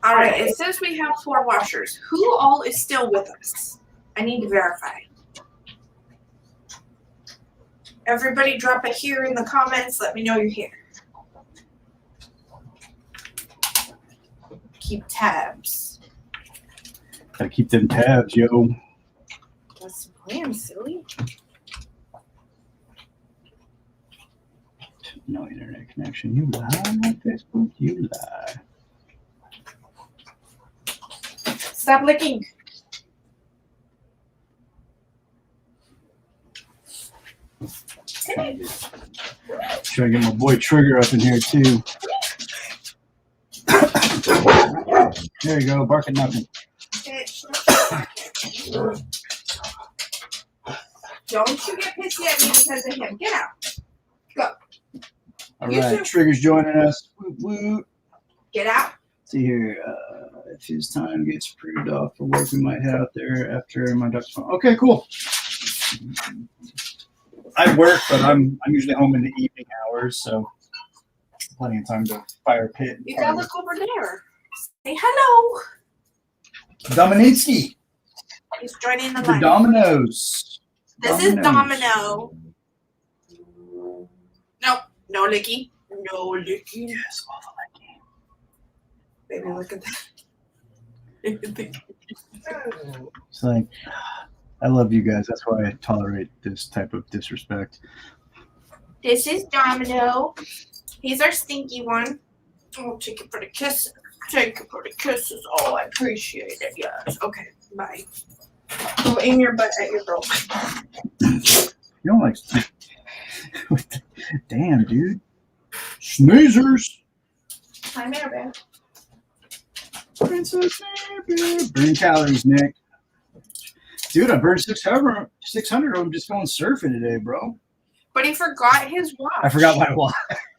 All right, it says we have 4 washers. Who all is still with us? I need to verify. Everybody drop a here in the comments. Let me know you're here. Keep tabs. Gotta keep them tabs, yo. That's the plan, silly. No internet connection. You lie on Facebook. You lie. Stop licking. Try to get my boy Trigger up in here too. There you go, barking nothing. Don't you get pissy at me because of him. Get out. Go. All You right, too. Trigger's joining us. Woot, woot. Get out. See here, if his time gets approved off for work, we might head out there after my ducks. Okay, cool. I work, but I'm usually home in the evening hours, so plenty of time to fire a pit. You gotta look over there. Say hello. Dominitsky. He's joining the The line. Dominoes. This is Domino. Nope. No licky. No licky. Yes, all the liking. Baby, look at that. It's like, I love you guys. That's why I tolerate this type of disrespect. This is Domino. He's our stinky one. Oh, take it for the kisses. Take it for the kisses. Oh, I appreciate it. Yes. Okay. Bye. Go aim your butt at your girlfriend. You don't like. Damn, dude. Snoozers. Hi, Maribel. Princess Mary. Burn calories, Nick. Dude, I burned 600 of them just going surfing today, bro. But he forgot his watch. I forgot my watch.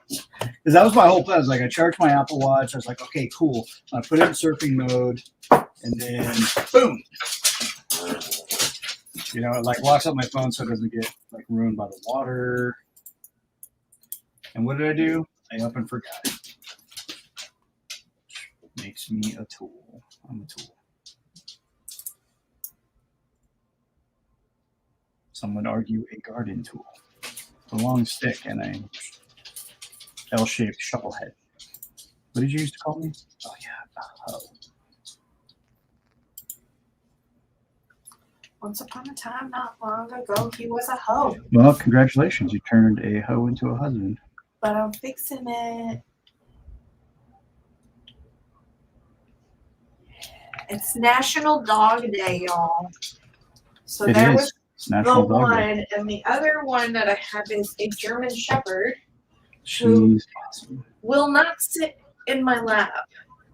Because that was my whole plan. I was like, I charged my Apple Watch. I was like, okay, cool. I put it in surfing mode, and then boom. You know, it like locks up my phone so it doesn't get like ruined by the water. And what did I do? I up and forgot it. Makes me a tool. I'm a tool. Some would argue a garden tool. A long stick and a L-shaped shovel head. What did you used to call me? Oh yeah, a hoe. Once upon a time, not long ago, he was a hoe. Well, congratulations. You turned a hoe into a husband. But I'm fixing it. It's National Dog Day, y'all. So It there is. was It's the National Dog Day. one, and the other one that I have is a German Shepherd. She's awesome. Will not sit in my lap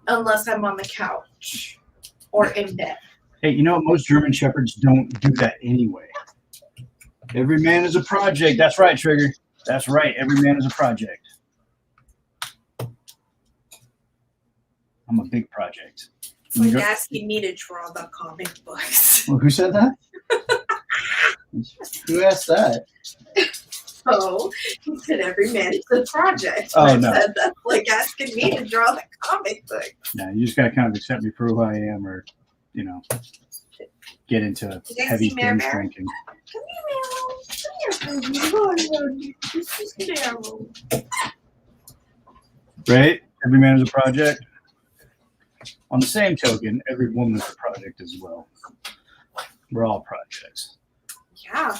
unless I'm on the couch or in bed. Hey, you know what? Most German Shepherds don't do that anyway. Every man is a project. That's right, Trigger. That's right. Every man is a project. I'm a big project. It's like asking me to draw the comic books. Well, who said that? Who asked that? So he said every man is a project. Oh, I no. said that's like asking me to draw the comic book. No, you just got to kind of accept me for who I am, or, you know, get into Did I heavy see Mare binge Mare? drinking. Come here, Meryl. Come here, this is Meryl. Right? Every man is a project. On the same token, every woman is a project as well. We're all projects. Yeah.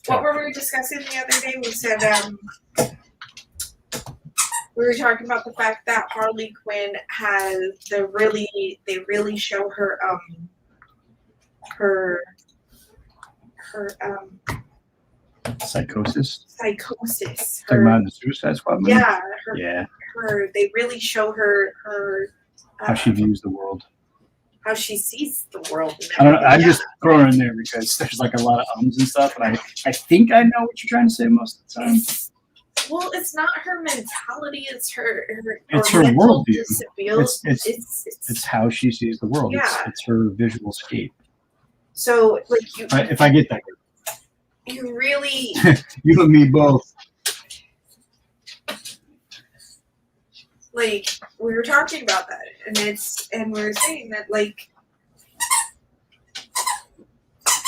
What were we discussing the other day? We said we were talking about the fact that Harley Quinn has they really show her her Psychosis. psychosis. Talking about in the Suicide Squad movie? Yeah, Yeah. they really show her How she views the world. how she sees the world. And I don't know. I'm everything. just throwing it in there because there's like a lot of ums and stuff, and I think I know what you're trying to say most of the time. Well, it's not her mentality; it's her It's or her mental worldview. disability. It's how she sees the world. Yeah. It's her visual scape. So, like you, If I get that, you really, you and me both. like we were talking about that, and we were saying that like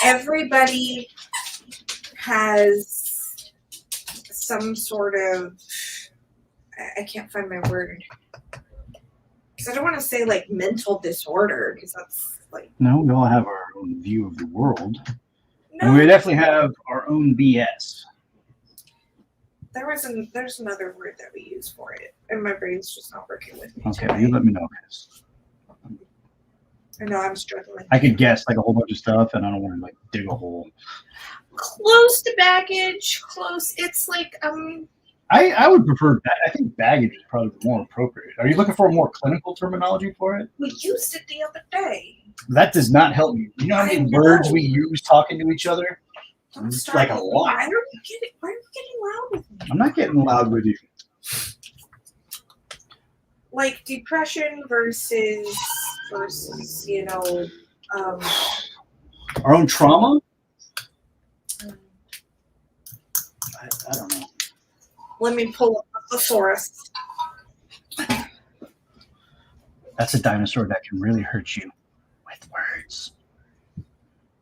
everybody has some sort of I can't find my word because I don't want to say like mental disorder because that's like No, we all have our own view of the world. no. And we definitely have our own BS. There's another word that we use for it, and my brain's just not working with me. Okay, today. you let me know, guys. I know I'm struggling. I could guess like a whole bunch of stuff, and I don't want to like dig a hole. Close to baggage, close. It's like I would prefer. I think baggage is probably more appropriate. Are you looking for a more clinical terminology for it? we used it the other day. That does not help me. You know how I many know. words we use talking to each other? Don't It's start like a with me. lot. Why are you getting loud with me? I'm not getting loud with you. Like depression versus you know Our own trauma? I don't know. let me pull up the thesaurus. That's a dinosaur that can really hurt you with words. Thesaurus.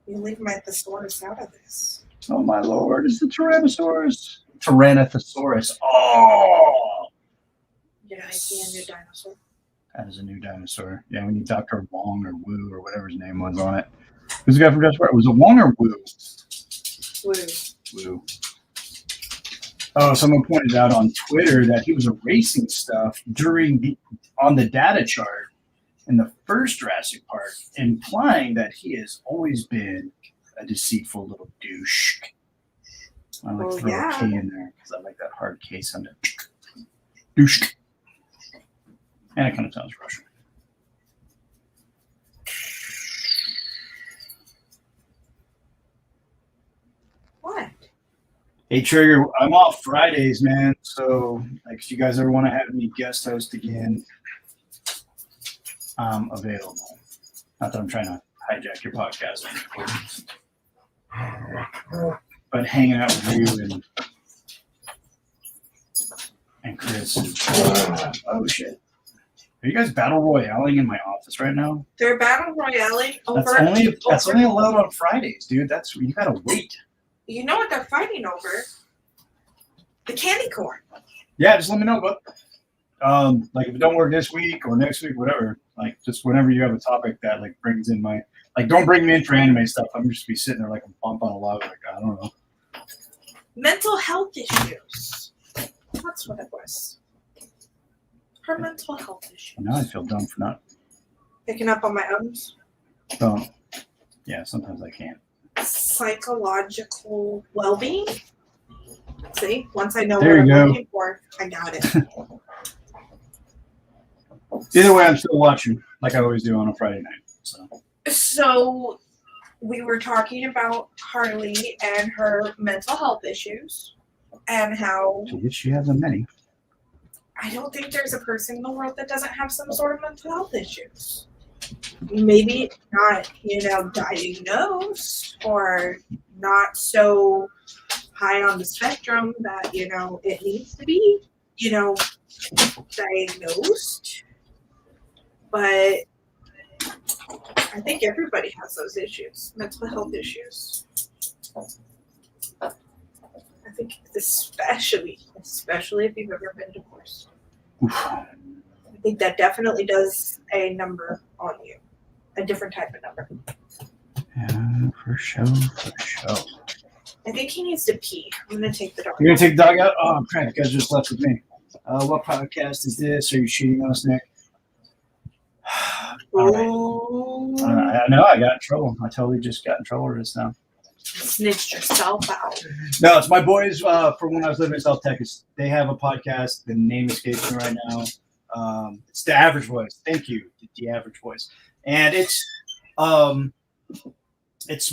You leave my thesaurus out of this. Oh my lord, it's the Tyrannosaurus. Tyrannothosaurus. Oh! Yes. Yes. Be a new dinosaur. That is a new dinosaur. Yeah, we need Dr. Wong or Wu or whatever his name was on it. Who's the guy from Jurassic Park? Was it Wong or Wu? Wu. Oh, someone pointed out on Twitter that he was erasing stuff on the data chart in the first Jurassic Park, implying that he has always been a deceitful little douche. I like to throw a K in there because I like that hard K sound. Douche. And it kind of sounds Russian. What? Hey, Trigger, I'm off Fridays, man. So, like, if you guys ever want to have me guest host again, I'm available. Not that I'm trying to hijack your podcast, but hanging out with you and Chris. Oh shit! Are you guys battle royaling in my office right now? They're battle royaling over. That's only allowed on Fridays, dude. You gotta wait. You know what they're fighting over? The candy corn. Yeah, just let me know, but like if it don't work this week or next week, whatever. Like just whenever you have a topic that like brings in my don't bring me in for anime stuff. I'm just be sitting there like a bump on a log. Like I don't know. Mental health issues. That's what it was. Her mental health issues. Now I feel dumb for not picking up on my ums. Oh, yeah. Sometimes I can't. Psychological well-being. See, once I know there what you I'm go. looking for, I got it. Either way, I'm still watching like I always do on a Friday night. So we were talking about Harley and her mental health issues and how She has many. I don't think there's a person in the world that doesn't have some sort of mental health issues. Maybe not, diagnosed or not so high on the spectrum that, it needs to be, diagnosed. But I think everybody has those issues, mental health issues. I think especially if you've ever been divorced. Oof. I think that definitely does a number on you, a different type of number. Yeah, for sure. I think he needs to pee. I'm going to take the dog. You're going to take the dog out? Oh, crap. You guys just left with me. What podcast is this? Are you cheating on us, Nick? All right. I know I got in trouble. I totally just got in trouble just now. Snitched yourself out. No, it's my boys from when I was living in South Texas. They have a podcast. The name escapes me right now. It's The Average Voice. Thank you, The Average Voice. And it's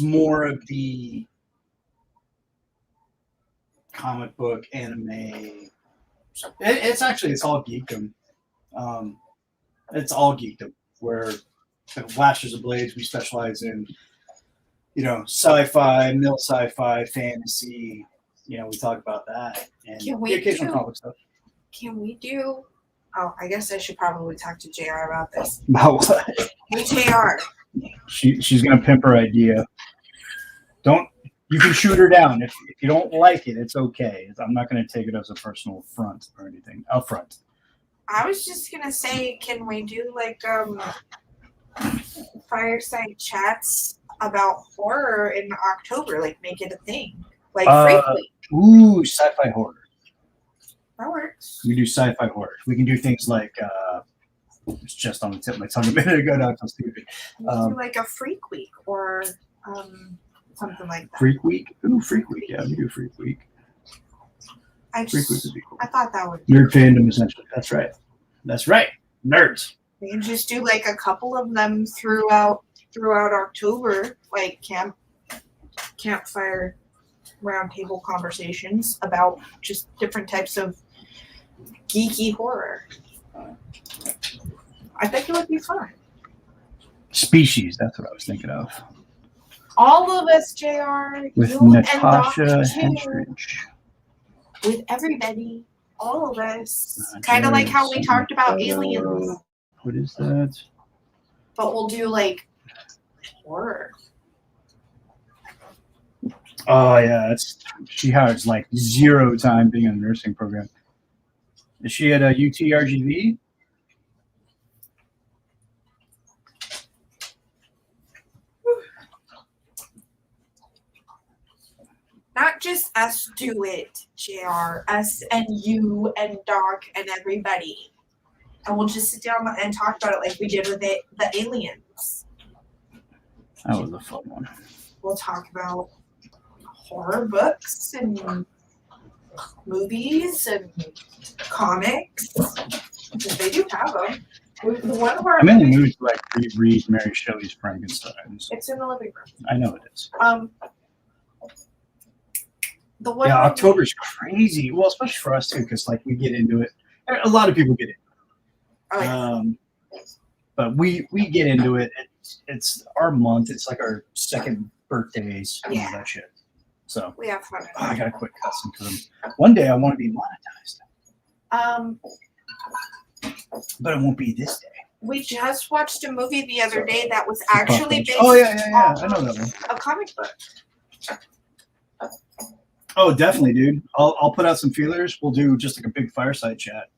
more of the comic book anime. It's all geekdom. It's all geekdom. Where Blasters of Blades, we specialize in, sci-fi, mil sci-fi, fantasy. We talk about that and the occasional comic stuff. Can we do? Oh, I guess I should probably talk to JR about this. About what? Hey, JR. She's gonna pimp her idea. You can shoot her down if you don't like it. It's okay. I'm not gonna take it as a personal affront or anything. Upfront. I was just gonna say, can we do fireside chats about horror in October? Like make it a thing, like Freak Week. Ooh, sci-fi horror. That works. We do sci-fi horror. We can do things like it's just on the tip of my tongue a minute ago. Now I'm stupid. We do like a Freak Week or something like that. Freak Week. Ooh, Freak Week. Yeah, we do Freak Week. Freak Week would be cool. I thought that would. Nerd fandom, essentially. That's right. Nerds. We can just do like a couple of them throughout October, like campfire roundtable conversations about just different types of geeky horror. I think it would be fun. Species. That's what I was thinking of. All of us, JR. With Natasha Henstridge. With everybody. All of us. Kind of like how we talked about aliens. What is that? But we'll do like horror. Oh yeah, she has like 0 time being in a nursing program. Is she at a UTRGV? Not just us do it, JR. Us and you and Doc and everybody. And we'll just sit down and talk about it like we did with the aliens. That was a fun one. We'll talk about horror books and movies and comics. Because they do have them. One of our I'm in the mood to like reread Mary Shelley's Frankenstein. It's in the living room. I know it is. The one Yeah, October's crazy. Well, especially for us too, because like we get into it. A lot of people get it. Oh, yeah. But we get into it. It's our month. It's like our second birthdays and all that shit. So we have fun. I gotta quit cussing to them. One day I want to be monetized. But it won't be this day. We just watched a movie the other day that was actually based Oh yeah. I know that one. a comic book. Oh, definitely, dude. I'll put out some feelers. We'll do just like a big fireside chat.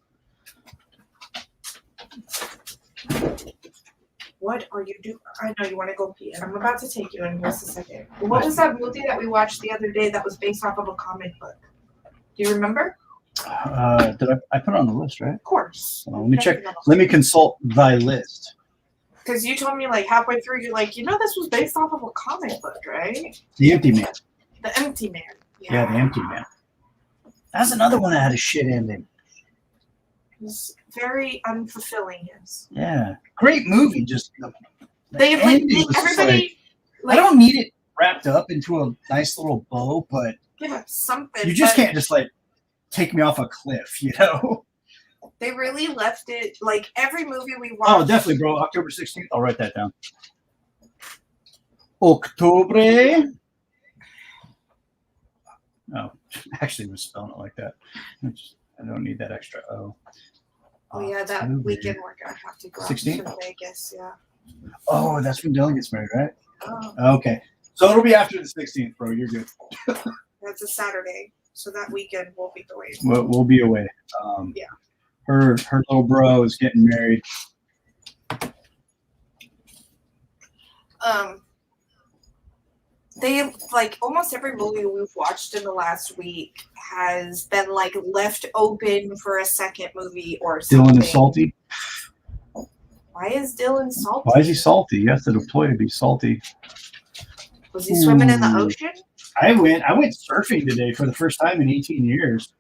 What are you doing? I know you want to go pee, and I'm about to take you in just a second. What was that movie that we watched the other day that was based off of a comic book? Do you remember? Did I put it on the list, right? Of course. Let me check. Let me consult thy list. Because you told me like halfway through, you're like, this was based off of a comic book, right? The Empty Man. The Empty Man. Yeah, The Empty Man. That's another one that had a shit ending. It was very unfulfilling. Yes. Yeah, great movie. Just everybody. I don't need it wrapped up into a nice little bow, but give us something. You just can't just like take me off a cliff, They really left it like every movie we watched. Oh, definitely, bro. October 16th. I'll write that down. Octobre. Oh, actually, we're spelling it like that. I don't need that extra O. Oh yeah, that weekend we're gonna have to go 16th? out to Vegas. Yeah. Oh, that's when Dylan gets married, right? Oh. Okay, so it'll be after the 16th, bro. You're good. That's a Saturday, so that weekend we'll be away. We'll be away. Yeah. Her little bro is getting married. They like almost every movie we've watched in the last week has been like left open for a second movie or something. Dylan is salty. Why is Dylan salty? Why is he salty? He has to deploy to be salty. Was he swimming in the ocean? I went surfing today for the first time in 18 years.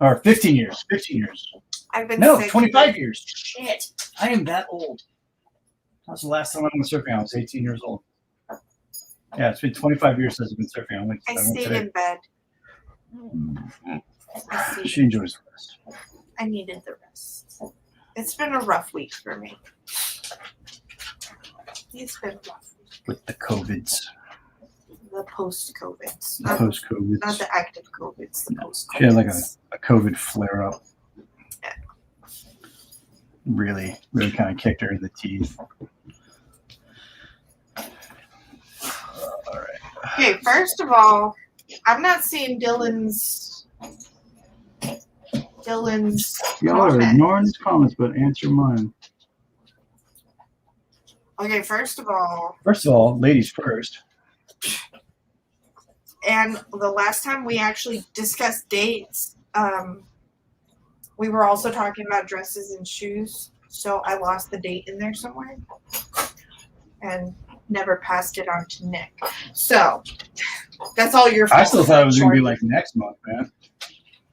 Or 15 years. 15 years. I've been 25 years. Shit. I am that old. That was the last time I went surfing. I was 18 years old. Yeah, it's been 25 years since I've been surfing. I stayed in bed. She enjoys the rest. I needed the rest. It's been a rough week for me. It's been rough. With the COVIDs. The post-COVIDs. The post-COVIDs. Not the active COVIDs, the post-COVIDs. She had like a COVID flare-up. Yeah. Really kind of kicked her in the teeth. All right. Okay, first of all, I'm not seeing Dylan's Y'all are ignoring his comments, but answer mine. Okay, first of all, ladies first. And the last time we actually discussed dates, we were also talking about dresses and shoes. So I lost the date in there somewhere and never passed it on to Nick. So that's all your fault. I still thought it was going to be like next month, man.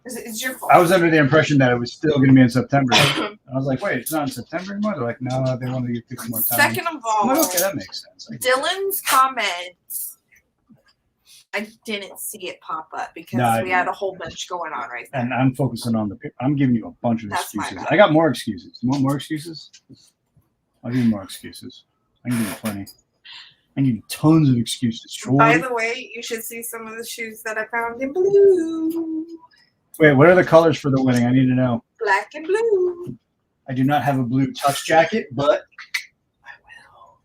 It's your fault. I was under the impression that it was still going to be in September. I was like, wait, it's not in September anymore? They're like, no, they want to give people more time. Second of all, I'm like, okay, that makes sense. Dylan's comments, I didn't see it pop up because we had a whole bunch going on right there. And I'm focusing on I'm giving you a bunch of That's excuses. I got more excuses. You want more excuses? I'll give you more excuses. I can give you plenty. I give you tons of excuses. Sure. By the way, you should see some of the shoes that I found in blue. Wait, what are the colors for the wedding? I need to know. Black and blue. I do not have a blue tux jacket, but I will.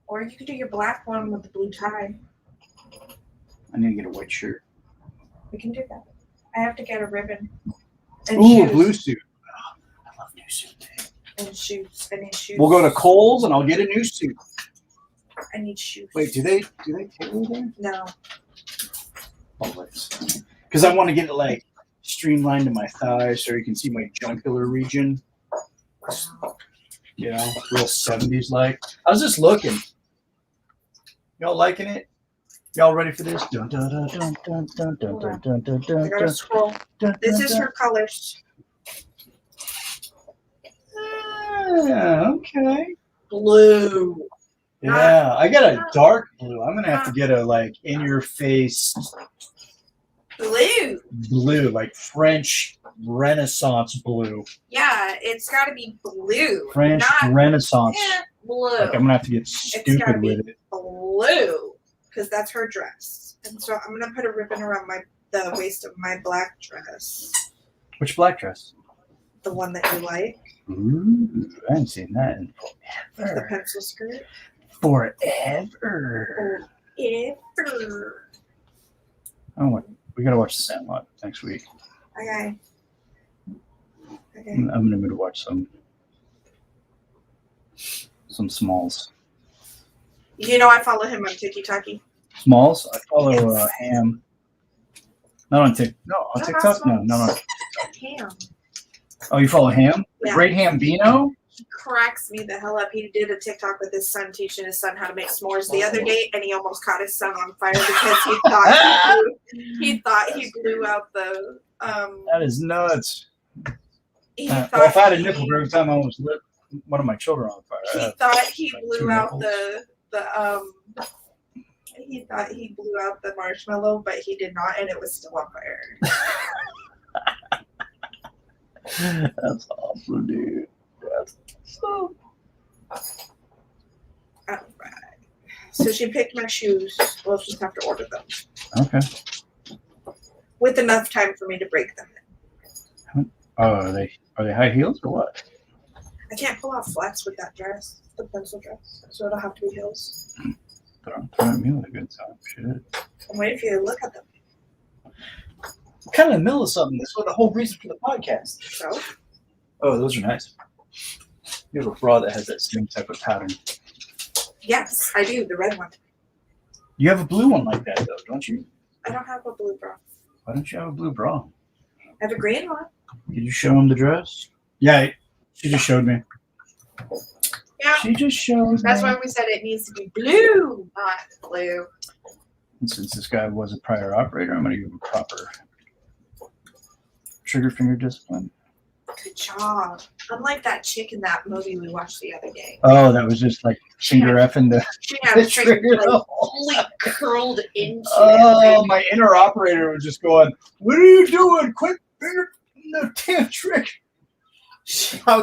Or you could do your black one with the blue tie. I need to get a white shirt. We can do that. I have to get a ribbon. And Ooh, shoes. blue suit. Oh, I love new suit day. And shoes. I need shoes. We'll go to Kohl's and I'll get a new suit. I need shoes. Wait, do they tailor there? No. Because I want to get it like streamlined to my thighs so you can see my jugular region. You know, real 70s like. I was just looking. Y'all liking it? Y'all ready for this? Dun, dun, dun, dun, dun, dun, dun, dun, dun, dun, dun, I gotta scroll. This is her colors. Okay. Blue. Yeah, I got a dark blue. I'm gonna have to get a like in your face Blue. blue, like French Renaissance blue. Yeah, it's gotta be blue. French not Renaissance. blue. Like I'm gonna have to get gotta stupid be with it. blue. Because that's her dress. And so I'm gonna put a ribbon around the waist of my black dress. Which black dress? The one that you like. Ooh, I haven't seen that in The forever. pencil skirt. Forever. Forever. Oh, we gotta watch Sandlot next week. Okay. I'm gonna go to watch some Smalls. You know I follow him on TikTok. Smalls? I follow Yes. Ham. Not on TikTok. No, on No, TikTok? not No. Ham. Oh, you follow Ham? The Yeah. Great Hambino? He cracks me the hell up. He did a TikTok with his son teaching his son how to make s'mores the other day, and he almost caught his son on fire because he thought he blew out the That is nuts. he Well, thought if I had a he- nipple every time I almost lit one of my children on fire. he thought he blew out he thought he blew out the marshmallow, but he did not, and it was still on fire. That's awesome, dude. That's so. Alright. So she picked my shoes. We'll just have to order them Okay. with enough time for me to break them. Oh, are they high heels or what? I can't pull off flats with that dress, the pencil dress, so it'll have to be heels. Throwing me with a good time. Shit. I'm waiting for you to look at them. I'm kind of in the middle of something. That's what the whole reason for the podcast. So Oh, those are nice. You have a bra that has that same type of pattern. yes, I do, the red one. You have a blue one like that, though, don't you? I don't have a blue bra. Why don't you have a blue bra? I have a green one. Did you show him the dress? Yeah, she just showed me. Yeah. She just showed That's me. why we said it needs to be blue, not blue. And since this guy was a prior operator, I'm going to give him proper trigger finger discipline. Good job. Unlike that chick in that movie we watched the other day. Oh, that was just like finger effing the She had a trigger. trigger like fully curled into Oh, it. my inner operator was just going, "What are you doing? Quick finger the damn trick." I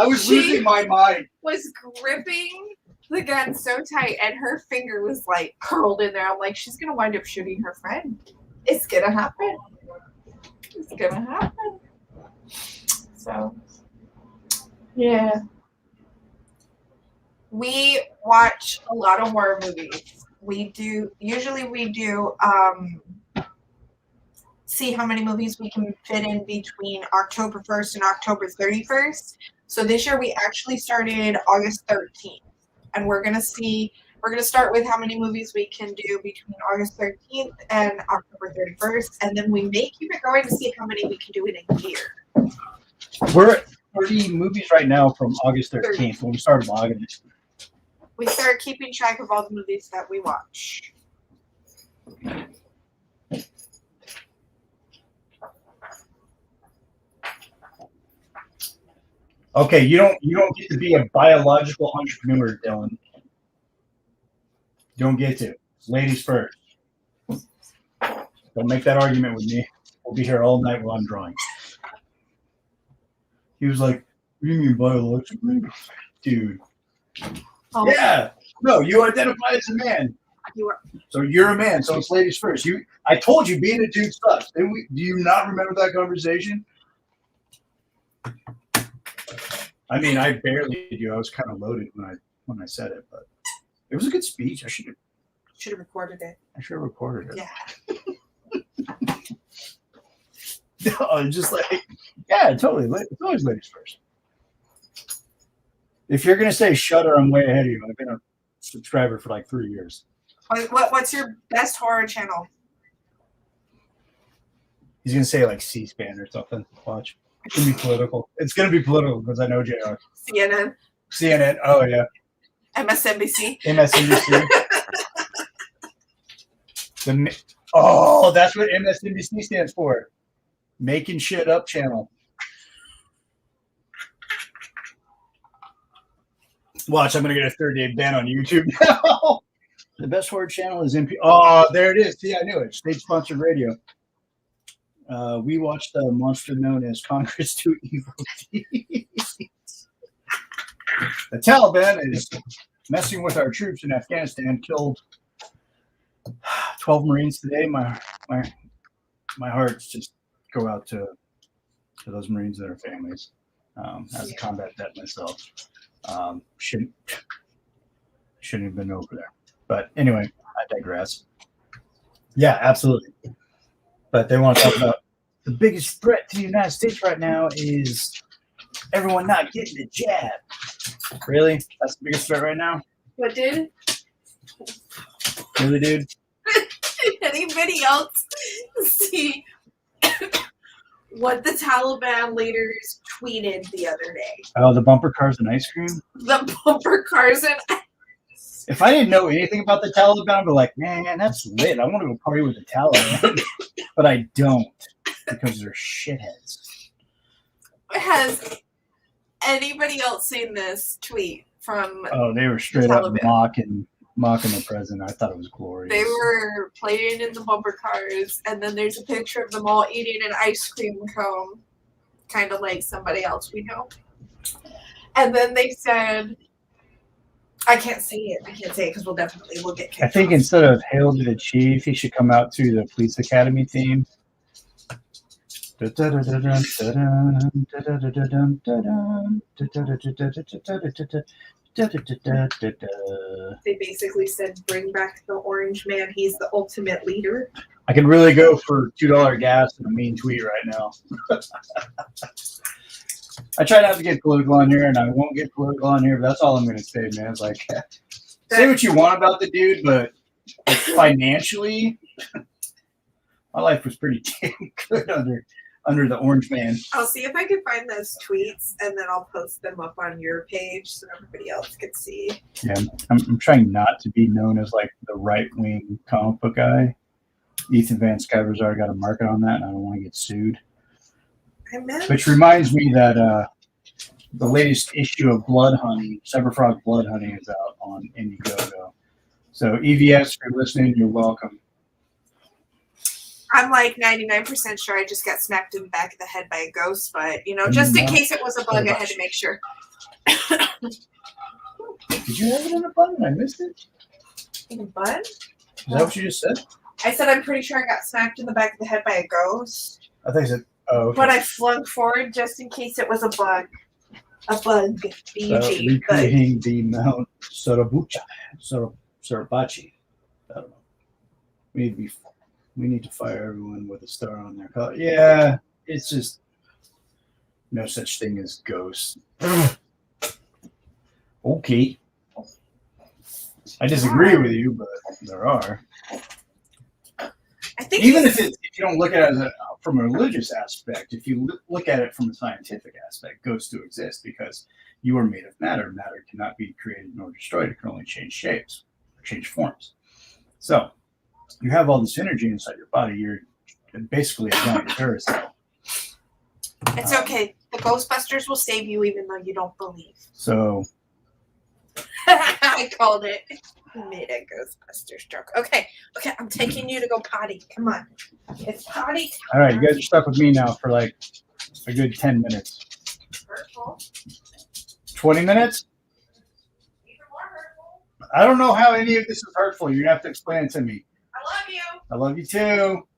was She- losing my mind. Was gripping the gun so tight and her finger was like curled in there. I'm like, she's gonna wind up shooting her friend. It's gonna happen. It's gonna happen. So yeah. We watch a lot of horror movies. We do see how many movies we can fit in between October 1st and October 31st. So this year we actually started August 13th. And we're gonna start with how many movies we can do between August 13th and October 31st. And then we may keep it going to see how many we can do in a year. We're at 30 movies right now from August 13th when we started logging it. We start keeping track of all the movies that we watch. Okay, you don't get to be a biological entrepreneur, Dylan. You don't get to. Ladies first. Don't make that argument with me. We'll be here all night while I'm drawing. He was like, "What do you mean biologically?" Dude. Oh, Yeah. No, you identify as a man. You are, So you're a man, so it's ladies first. I told you being a dude sucks. Do you not remember that conversation? I mean, I barely do. I was kind of loaded when I said it, but It was a good speech. I should Should have recorded it. have recorded it. Yeah. No, just like, yeah, totally. It's always ladies first. If you're gonna say Shudder, I'm way ahead of you. I've been a subscriber for like 3 years. What's your best horror channel? He's gonna say like C-SPAN or something. Watch. It's gonna be political. It's gonna be political because I know JR. CNN, CNN. Oh yeah. MSNBC. MSNBC. That's what MSNBC stands for. Making shit up channel. Watch, I'm gonna get a 30-day ban on YouTube now. The best horror channel is MP. Oh, there it is. See, I knew it. State-sponsored radio. We watched the monster known as Congress 2 Evil Deeds. The Taliban is messing with our troops in Afghanistan. Killed 12 Marines today. My hearts just go out to those Marines and their families. As a combat vet myself, shouldn't have been over there. But anyway, I digress. Yeah, absolutely. But they want to talk about the biggest threat to the United States right now is everyone not getting the jab. Really? That's the biggest threat right now? What, dude? Really, dude? Anybody else see what the Taliban leaders tweeted the other day? Oh, the bumper cars and ice cream? The bumper cars and If I didn't know anything about the Taliban, I'd be like, man, that's lit. I want to go party with the Taliban. But I don't because they're shitheads. Has anybody else seen this tweet from? Oh, they were straight up Taliban. mocking the president. I thought it was glorious. They were playing in the bumper cars, and then there's a picture of them all eating an ice cream cone, kind of like somebody else we know. And then they said, I can't say it because we'll get kicked I think off. instead of Hail to the Chief, he should come out to the Police Academy theme. They basically said, bring back the orange man. He's the ultimate leader. I could really go for $2 gas and a mean tweet right now. I try not to get political on here, and I won't get political on here, but that's all I'm going to say, man. It's like, say what you want about the dude, but like, financially, my life was pretty damn good under the orange man. I'll see if I can find those tweets, and then I'll post them up on your page so everybody else can see. Yeah, I'm trying not to be known as like the right-wing comic book guy. Ethan Van Sciver's already got a market on that, and I don't want to get sued. Which reminds me that the latest issue of Blood Honey, Cyberfrog Blood Honey, is out on Indiegogo. So EVS, if you're listening, you're welcome. I'm like 99% sure I just got smacked in the back of the head by a ghost, but just in case it was a bug, I had to make sure. Did you have it in a bun and I missed it? In a bun? Is that what you just said? I said I'm pretty sure I got smacked in the back of the head by a ghost. I think I said, oh, okay. But I flung forward just in case it was a bug. A bug. BG. Recreating the Mount Suribachi. I don't know. We need to fire everyone with a star on their collar. Yeah, it's just no such thing as ghosts. Okay. I disagree with you, but there are. I think even if you don't look at it from a religious aspect, if you look at it from a scientific aspect, ghosts do exist because you are made of matter. Matter cannot be created nor destroyed. It can only change shapes or change forms. So you have all this energy inside your body. You're basically a giant Duracell. It's okay. The Ghostbusters will save you even though you don't believe. So I called it. Made a Ghostbusters joke. Okay, I'm taking you to go potty. Come on. It's potty time. All right, you guys are stuck with me now for like a good 10 minutes. Hurtful. 20 minutes? Even more hurtful. I don't know how any of this is hurtful. You're going to have to explain it to me. I love you. I love you too.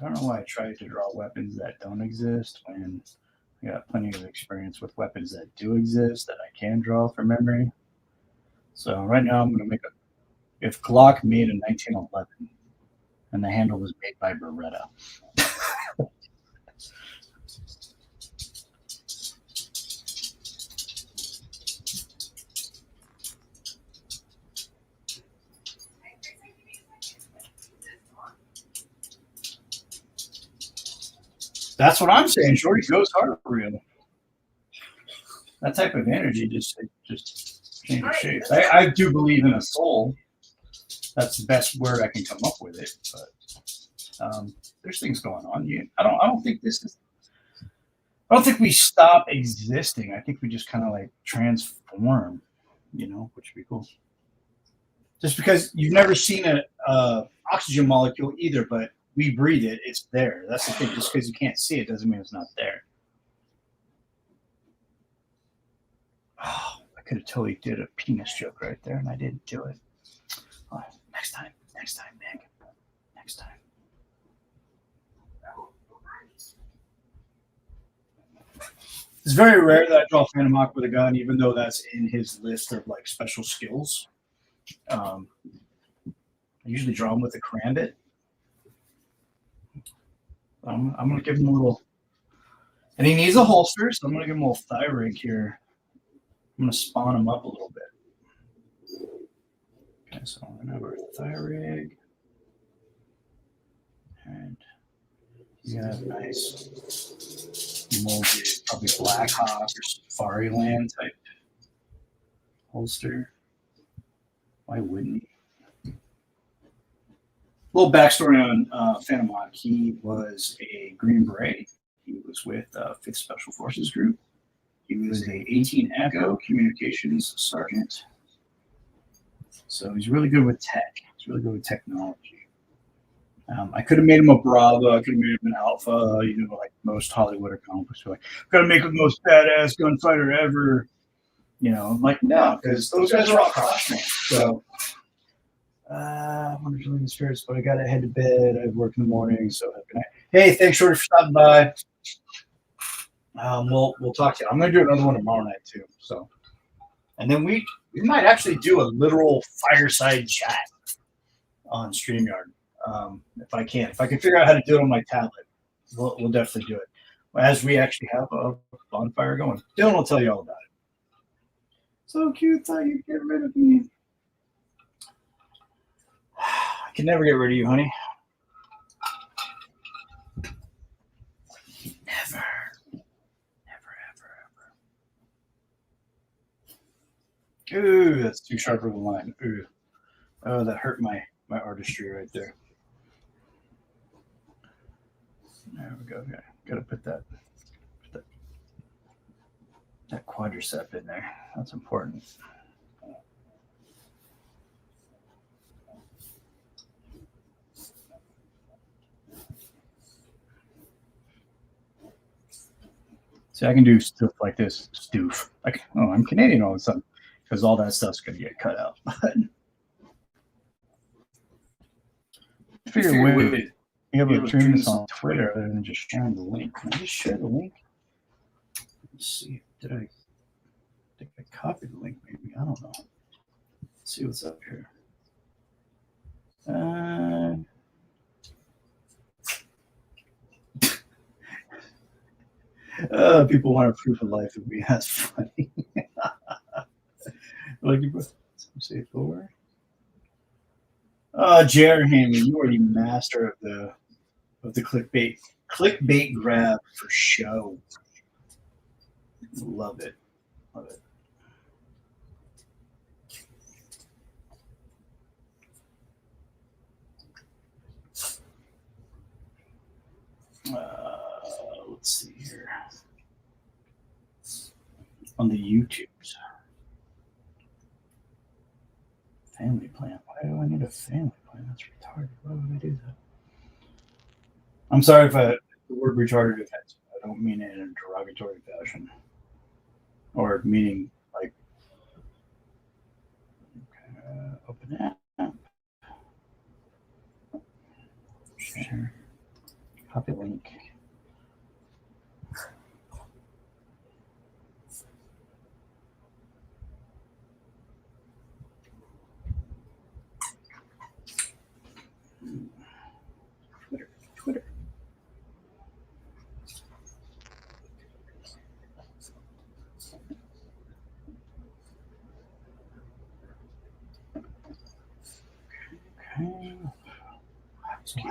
So I don't know why I tried to draw weapons that don't exist when I got plenty of experience with weapons that do exist that I can draw from memory. So right now I'm going to make if Glock made in 1911 and the handle was made by Beretta. That's what I'm saying. Shorty goes hard for real. That type of energy just changes shapes. I do believe in a soul. That's the best word I can come up with it. But there's things going on. I don't think this is. I don't think we stop existing. I think we just kind of like transform, which would be cool. Just because you've never seen a oxygen molecule either, but we breathe it, it's there. That's the thing. Just because you can't see it doesn't mean it's not there. Oh, I could have totally did a penis joke right there, and I didn't do it. Oh, next time, Nick. Next time. It's very rare that I draw Phantom Hawk with a gun, even though that's in his list of like special skills. I usually draw him with a Karambit. I'm going to give him a little, and he needs a holster, so I'm going to give him a little thigh rig here. I'm going to spawn him up a little bit. Okay, so I'm going to have a thigh rig. And he's going to have a nice molded, probably Black Hawk or Safari Land type holster. Why wouldn't he? Little backstory on Phantom Hawk. He was a Green Beret. He was with 5th Special Forces Group. He was a 18 Echo Communications Sergeant. So he's really good with tech. He's really good with technology. I could have made him a Bravo. I could have made him an Alpha, like most Hollywood or comic books. Like, got to make him the most badass gunfighter ever. I'm like, no, because those guys are all crossmen. So I wanted to leave the spirits, but I got to head to bed. I work in the morning, so have a good night. Hey, thanks, Shorty, for stopping by. We'll talk to you. I'm going to do another one tomorrow night too. So, and then we might actually do a literal fireside chat on StreamYard if I can. If I can figure out how to do it on my tablet, we'll definitely do it. As we actually have a bonfire going. Dylan will tell you all about it. So cute, thought you'd get rid of me. I can never get rid of you, honey. Never. Ooh, that's too sharp of a line. Ooh. Oh, that hurt my artistry right there. There we go. Okay. Gotta put that quadricep in there. That's important. See, I can do stuff like this, stoof. Like, oh, I'm Canadian all of a sudden, because all that stuff's gonna get cut out. Figure a way to be able to stream this on Twitter other than just sharing the link. Can I just share the link? Let's see. Did I think I copied the link? Maybe I don't know. Let's see what's up here. People want a proof of life of me. That's funny. Like you put say forward. Jared Hammy, you are the master of the clickbait grab for show. Love it. Let's see here. On the YouTubes. Family plan. Why do I need a family plan? That's retarded. Why would I do that? I'm sorry if the word retarded offends. I don't mean it in a derogatory fashion. Or meaning like open app. Share. Copy link. Twitter. Okay.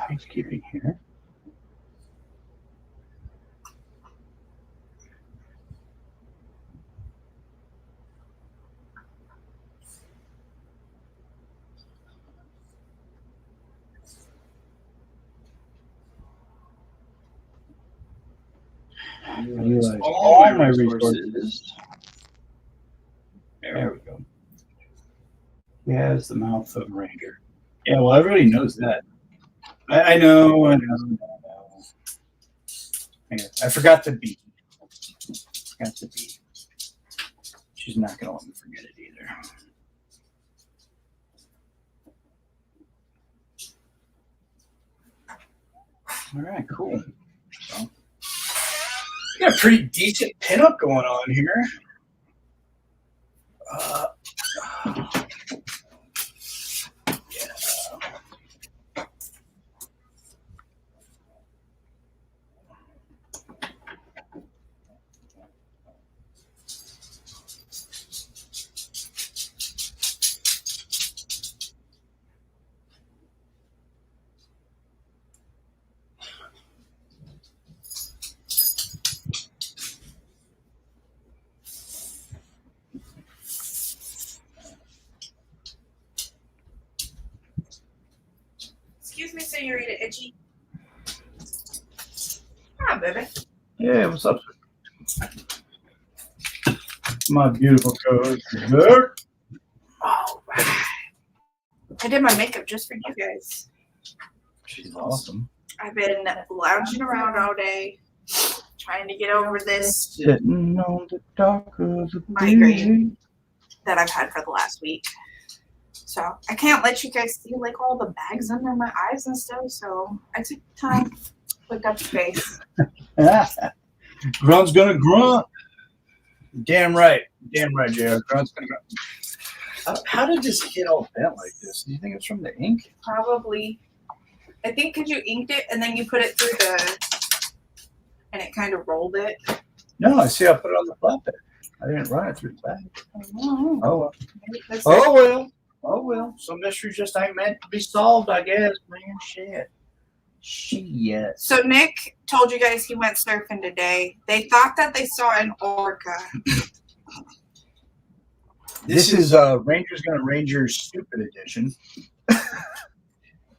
Housekeeping here. Utilize all my resources. There we go. He has the mouth of a ranger. Yeah, well, everybody knows that. I know. I forgot the B. She's not going to let me forget it either. All right, cool. So, got a pretty decent pinup going on here. Excuse me, Senorita Itchy. Hi, baby. yeah, what's up? My beautiful coach. There. All right. I did my makeup just for you guys. She's awesome. I've been lounging around all day, trying to get over this Sitting on the dock of the migraine that I've had for the last week. So I can't let you guys see like all the bags under my eyes and stuff. So I took time to look up space. Grunt's gonna grunt. Damn right, JR. Grunt's gonna grunt. How did this get all bent like this? Do you think it's from the ink? Probably. I think because you inked it and then you put it through and it kind of rolled it. No, I see. I put it on the flatbed. I didn't run it through the bag. Oh well. That's Oh well. Oh well. Some mysteries just ain't meant to be solved, I guess. Man, shit. So Nick told you guys he went surfing today. They thought that they saw an orca. This is Rangers Gonna Ranger Stupid Edition.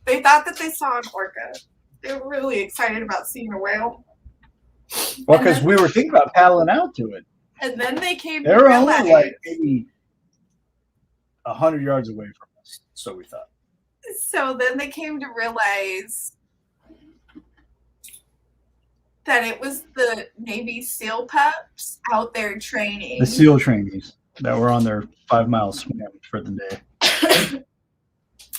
They thought that they saw an orca. They were really excited about seeing a whale. Well, because we were thinking about paddling out to it. And then they came They to were realize. only like maybe 100 yards away from us, so we thought. So then they came to realize that it was the Navy SEAL pups out there training. The SEAL trainees that were on their 5-mile swim for the day.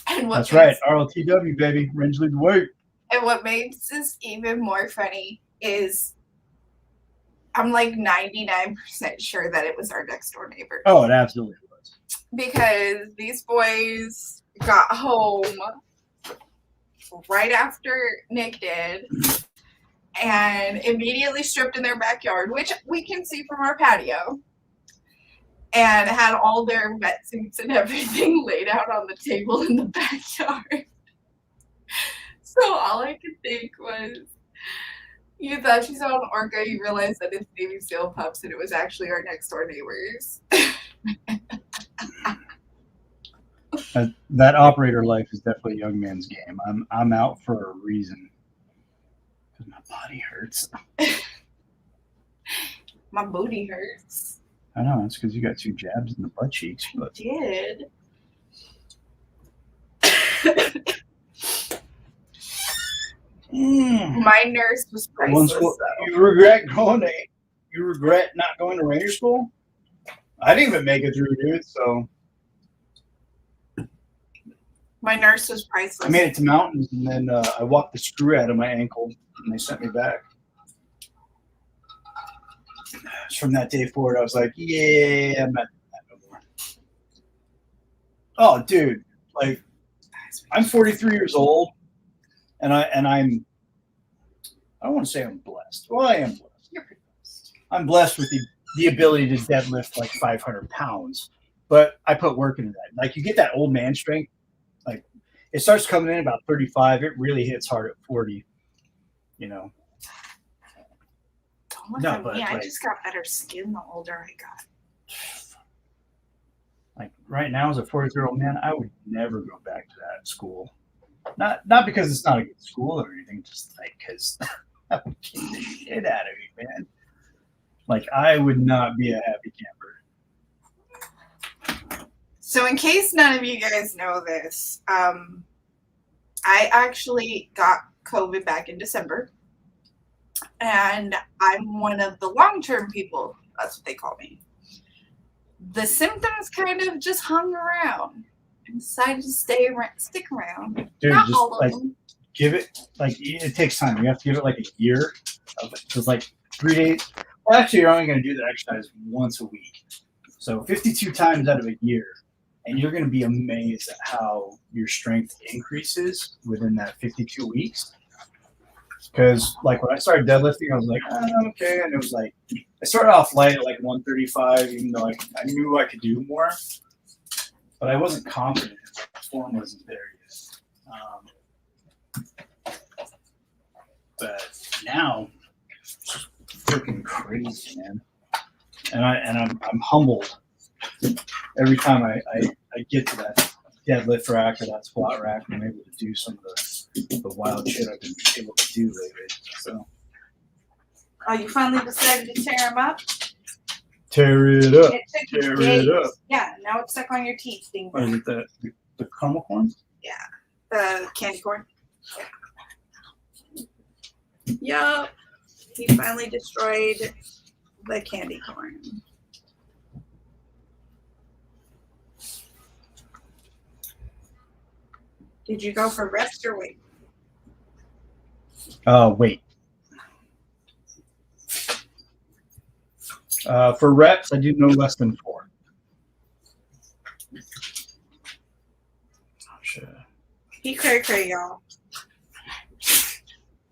And what That's makes, right, RLTW, baby. Range lead the way. And what makes this even more funny is I'm like 99% sure that it was our next door neighbor. Oh, it absolutely was. Because these boys got home right after Nick did and immediately stripped in their backyard, which we can see from our patio, and had all their wetsuits and everything laid out on the table in the backyard. So all I could think was, you thought you saw an orca, you realized that it's Navy SEAL pups, and it was actually our next door neighbors. That operator life is definitely a young man's game. I'm out for a reason. Because my body hurts. My booty hurts. I know, it's because you got 2 jabs in the butt cheeks. I But did. My nurse was priceless, though. You regret not going to Ranger school? I didn't even make it through, dude. So My nurse was I priceless. made it to mountains, and then I walked the screw out of my ankle, and they sent me back. From that day forward, I was like, yeah, I'm not doing that no more. Oh, dude, like, I'm 43 years old, and I'm I don't want to say I'm blessed. Well, I am blessed. You're pretty blessed. I'm blessed with the ability to deadlift like 500 pounds, but I put work into that. Like, you get that old man strength. Like, it starts coming in about 35. It really hits hard at 40. You know. Don't look No, at but, me. I like- just got better skin the older I got. Like right now, as a 43-year-old man, I would never go back to that school. Not because it's not a good school or anything, just like because that would kick the shit out of me, man. Like, I would not be a happy camper. So, in case none of you guys know this, I actually got COVID back in December, and I'm one of the long-term people. That's what they call me. The symptoms kind of just hung around. I decided to stick around. Dude, Not just all of like them. give it, like, it takes time. You have to give it like a year of it. Because like 3 days. Well, actually, you're only going to do the exercise once a week. So 52 times out of a year. And you're going to be amazed at how your strength increases within that 52 weeks. Because, like, when I started deadlifting, I was like, oh, okay. And it was like, I started off light at like 135, even though I knew I could do more. But I wasn't confident. The form wasn't there yet. But now, it's freaking crazy, man. And I'm humbled every time I get to that deadlift rack or that squat rack, and I'm able to do some of the wild shit I've been able to do lately. So Oh, you finally decided to tear them up? tear it up, It took you tear days. it up. Yeah, now it's stuck on your teeth. Thing. What is it? The caramel corn? The candy corn. Yup. He finally destroyed the candy corn. Did you go for rest or wait? Wait. For reps, I do no less than 4. Oh, shit. He cray, y'all.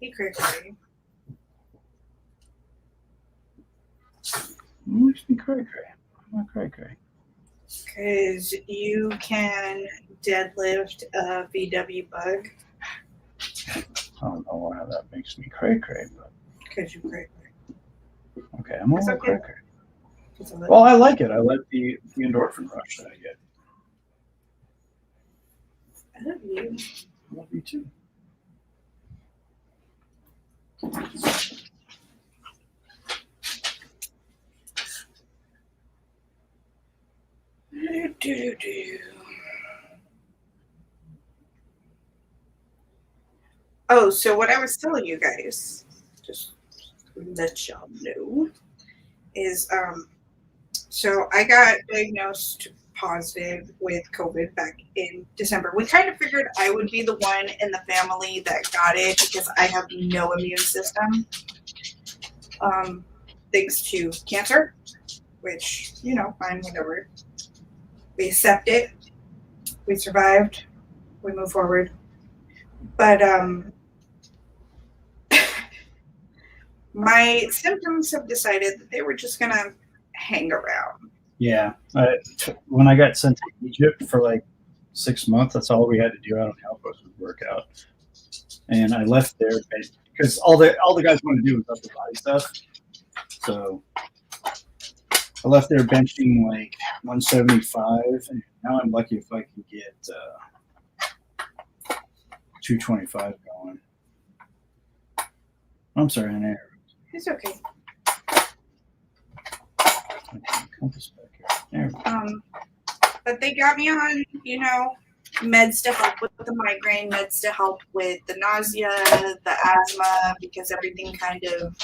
He cray. Makes me cray. I'm not cray. Because you can deadlift a VW bug. I don't know how that makes me cray, but Because you cray. okay, I'm a It's little okay. cray. Well, I like it. I like the endorphin rush that I get. I love you. I love you too. Oh, so what I was telling you guys, just to let y'all know, is so I got diagnosed positive with COVID back in December. We kind of figured I would be the one in the family that got it because I have no immune system. Thanks to cancer, which, fine, whatever. We accept it. We survived. We move forward. But my symptoms have decided that they were just going to hang around. Yeah. When I got sent to Egypt for like 6 months, that's all we had to do out on the outpost was work out. And I left there because all the guys wanted to do was upper body stuff. So I left there benching like 175, and now I'm lucky if I can get 225 going. I'm sorry, an air. It's okay. Compass back here. There we go. But they got me on, meds to help with the migraine, meds to help with the nausea, the asthma, because everything kind of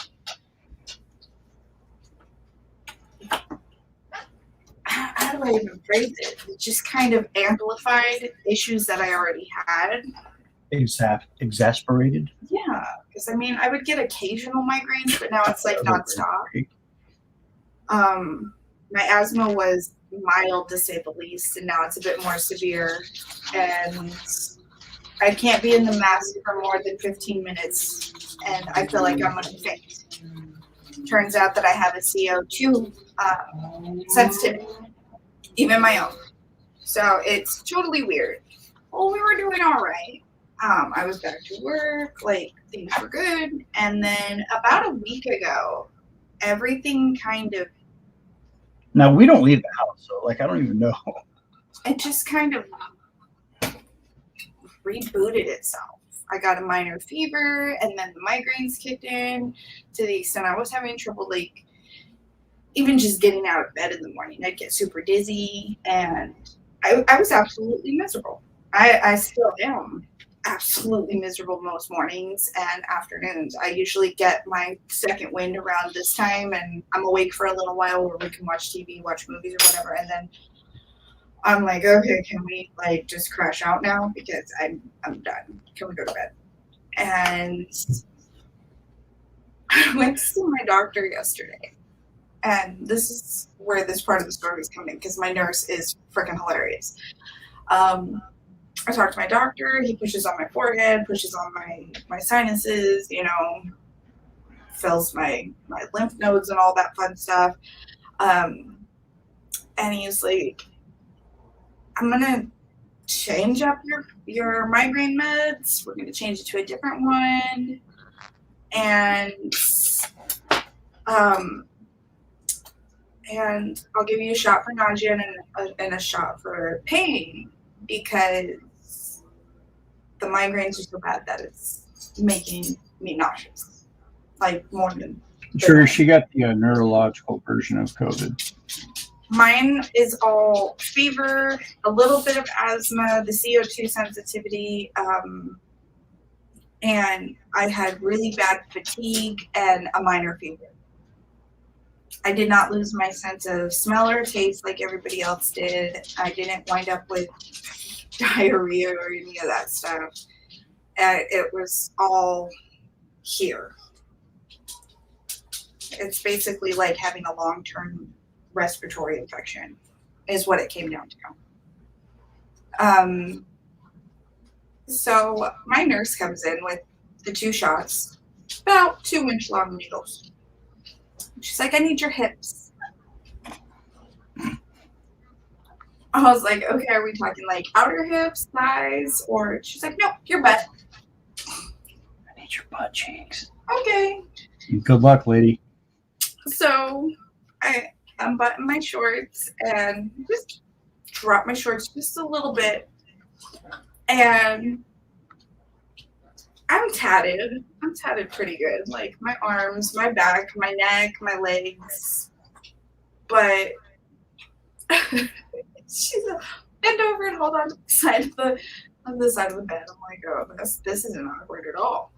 I do I even phrase it? It just kind of amplified issues that I already had. Exasperated. Yeah, because I mean, I would get occasional migraines, but now it's like nonstop. My asthma was mild to say the least, and now it's a bit more severe. And I can't be in the mask for more than 15 minutes, and I feel like I'm gonna faint. Turns out that I have a CO2 sensitivity, even my own. So it's totally weird. Well, we were doing all right. I was back to work, like things were good. And then about a week ago, everything kind of. Now we don't leave the house, so like I don't even know. It just kind of rebooted itself. I got a minor fever, and then the migraines kicked in to the extent I was having trouble, like even just getting out of bed in the morning. I'd get super dizzy, and I was absolutely miserable. I still am absolutely miserable most mornings and afternoons. I usually get my second wind around this time, and I'm awake for a little while where we can watch TV, watch movies or whatever, and then I'm like, okay, can we like just crash out now because I'm done. Can we go to bed? And I went to see my doctor yesterday, and this is where this part of the story is coming in because my nurse is freaking hilarious. I talked to my doctor. He pushes on my forehead, pushes on my sinuses, you know, fills my lymph nodes and all that fun stuff. And he's like, I'm gonna change up your migraine meds. We're gonna change it to a different one, and I'll give you a shot for nausea and a shot for pain because the migraines are so bad that it's making me nauseous, like more than. I'm sure she got the neurological version of COVID. Mine is all fever, a little bit of asthma, the CO2 sensitivity, and I had really bad fatigue and a minor fever. I did not lose my sense of smell or taste like everybody else did. I didn't wind up with diarrhea or any of that stuff. It was all here. It's basically like having a long-term respiratory infection is what it came down to. So my nurse comes in with the 2 shots, about 2-inch long needles. She's like, I need your hips. I was like, okay, are we talking like outer hips, thighs, or she's like, no, your butt. I need your butt cheeks. Okay. Good luck, lady. So I unbutton my shorts and just drop my shorts just a little bit. And I'm tatted. I'm tatted pretty good. Like my arms, my back, my neck, my legs. But she's bend over and hold on to the side of the bed. I'm like, oh, this isn't awkward at all.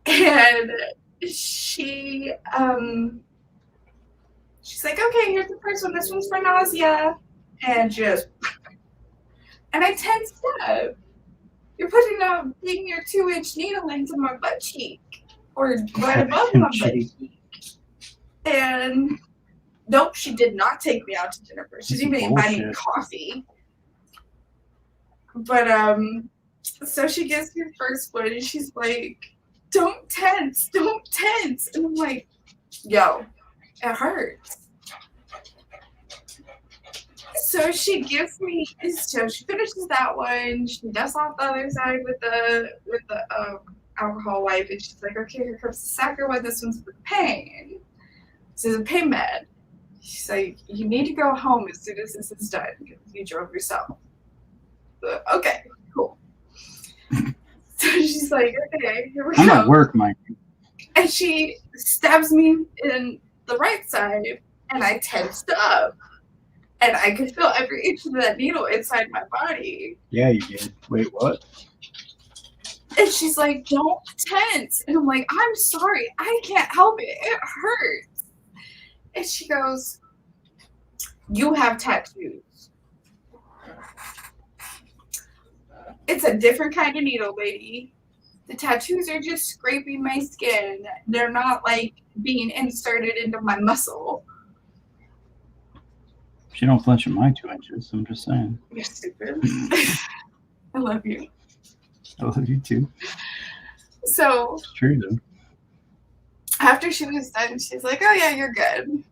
And she's like, okay, here's the first one. This one's for nausea. And and I tensed up. You're putting your 2-inch needle into my butt cheek, or right above my butt cheek. And nope, she did not take me out to dinner first. She didn't even buy me coffee. But so she gives me the first one, and she's like, don't tense. And I'm like, yo, it hurts. So she gives me, so she finishes that one. She dusts off the other side with the alcohol wipe, and she's like, okay, here comes the second one. This one's for pain. This is a pain med. She's like, you need to go home as soon as this is done because you drove yourself. Okay, cool. So she's like, okay, here we go. I'm at work, Mike. And she stabs me in the right side, and I tensed up. And I could feel every inch of that needle inside my body. Yeah, you did. Wait, what? And she's like, don't tense. And I'm like, I'm sorry. I can't help it. It hurts. And she goes, You have tattoos. It's a different kind of needle, lady. The tattoos are just scraping my skin. They're not like being inserted into my muscle. She don't flinch at my 2 inches. I'm just saying. You're stupid. I love you. I love you too. So It's true though. after she was done, she's like, "Oh yeah, you're good."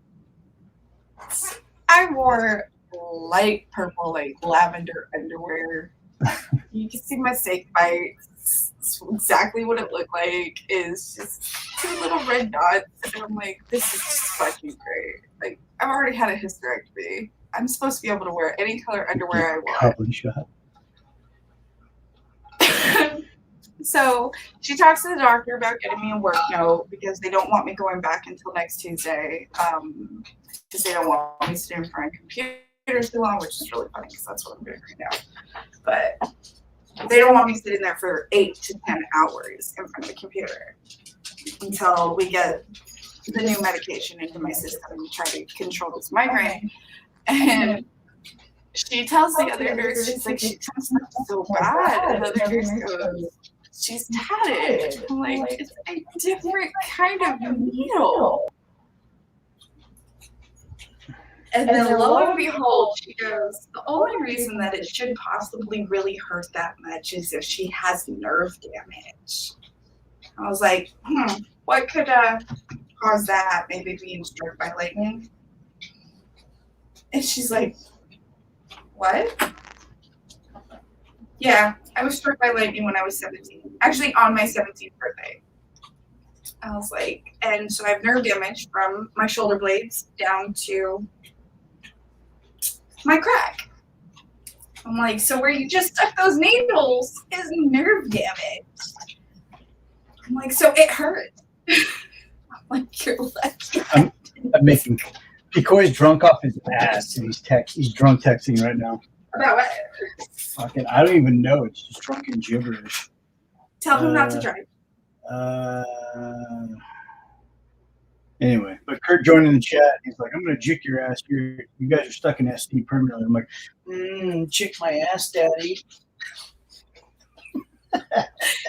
I wore light purple, like lavender underwear. You can see my snake bites. It's exactly what it looked like. Is just 2 little red dots, and I'm like, "This is just fucking great." Like, I've already had a hysterectomy. I'm supposed to be able to wear any color underwear I want. Holy shot. So she talks to the doctor about getting me a work note because they don't want me going back until next Tuesday. Because they don't want me sitting in front of computers too long, which is really funny because that's what I'm doing right now. But they don't want me sitting there for 8 to 10 hours in front of the computer until we get the new medication into my system and try to control this migraine. And she tells the other nurse, she's like, "She sounds so bad." And the other nurse goes, "She's tatted." I'm like, "It's a different kind of needle." And then lo and behold, she goes, "The only reason that it should possibly really hurt that much is if she has nerve damage." I was like, what could cause that? Maybe being struck by lightning? And she's like, "What?" "Yeah, I was struck by lightning when I was 17. Actually, on my 17th birthday." I was like, and so I have nerve damage from my shoulder blades down to my crack. I'm like, so where you just stuck those needles is nerve damage. I'm like, so it hurt. I'm like, you're lucky. I'm making Picoy's drunk off his ass and he's drunk texting right now. About what? Fucking, I don't even know. It's just drunken gibberish. Tell him not to drive. Anyway, but Kurt joined in the chat. He's like, "I'm gonna jick your ass. You guys are stuck in SD permanently." I'm like, "Jick my ass, daddy."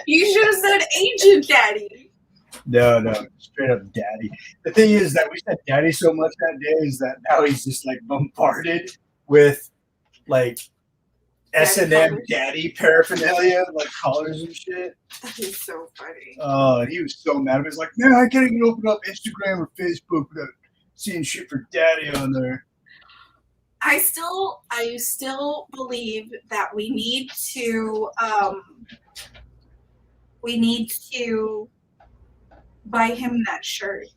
You should have said agent daddy. No, straight up daddy. The thing is that we said daddy so much that day is that now he's just like bombarded with like S&M daddy paraphernalia, like collars and shit. That is so funny. Oh, and he was so mad. He was like, "Man, I can't even open up Instagram or Facebook without seeing shit for daddy on there." I still believe that we need to buy him that shirt.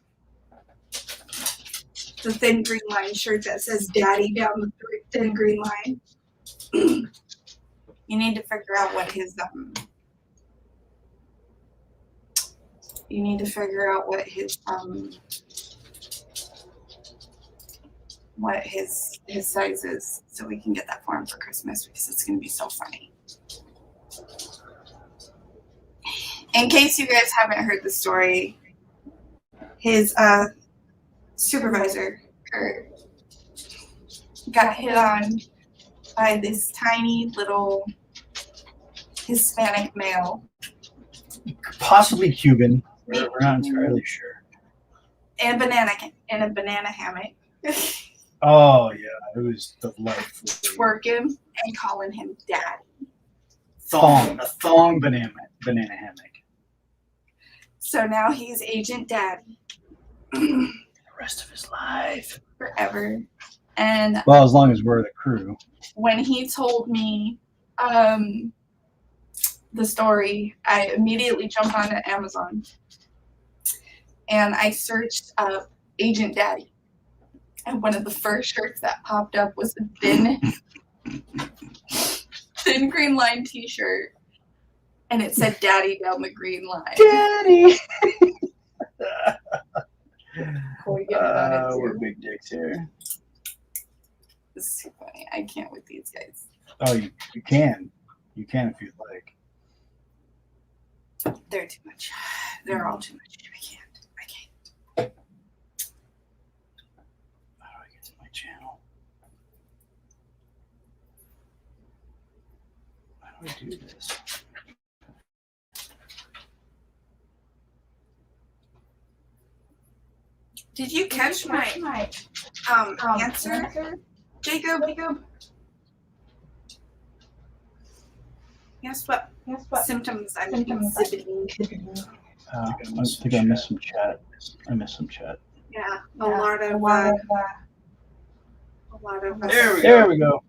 The thin green line shirt that says daddy down the thin green line. You need to figure out what his size is, so we can get that for him for Christmas, because it's going to be so funny. In case you guys haven't heard the story, his supervisor, Kurt, got hit on by this tiny little Hispanic male. Possibly Cuban. We're not entirely sure. In a banana hammock. Oh, yeah. It was delightful. Twerking and calling him daddy. A thong banana hammock. So now he's Agent Daddy. The rest of his life. Forever. And well, as long as we're the crew. When he told me the story, I immediately jumped onto Amazon and I searched up Agent Daddy. And one of the first shirts that popped up was a thin green line t-shirt. And it said daddy down the green line. Daddy! We're big dicks here. This is too funny. I can't with these guys. Oh, you can. You can if you'd like. They're too much. They're all too much. I can't. How do I get to my channel? do I do this? Did you catch my answer, Jacob? Guess what symptoms I'm exhibiting? I think I missed some chat. Yeah, a lot of. There we go.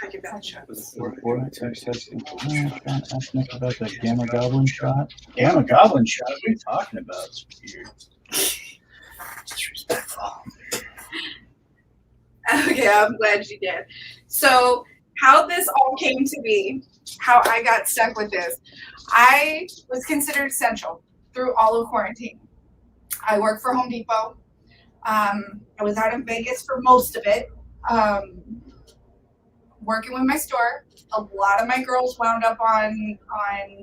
Talking about shots. Trying to ask Nick about that Gamma Goblin shot. Gamma Goblin shot? What are you talking about? It's weird. Disrespectful. Okay, I'm glad you did. So, how this all came to be, how I got stuck with this, I was considered essential through all of quarantine. I worked for Home Depot. I was out in Vegas for most of it, working with my store. A lot of my girls wound up on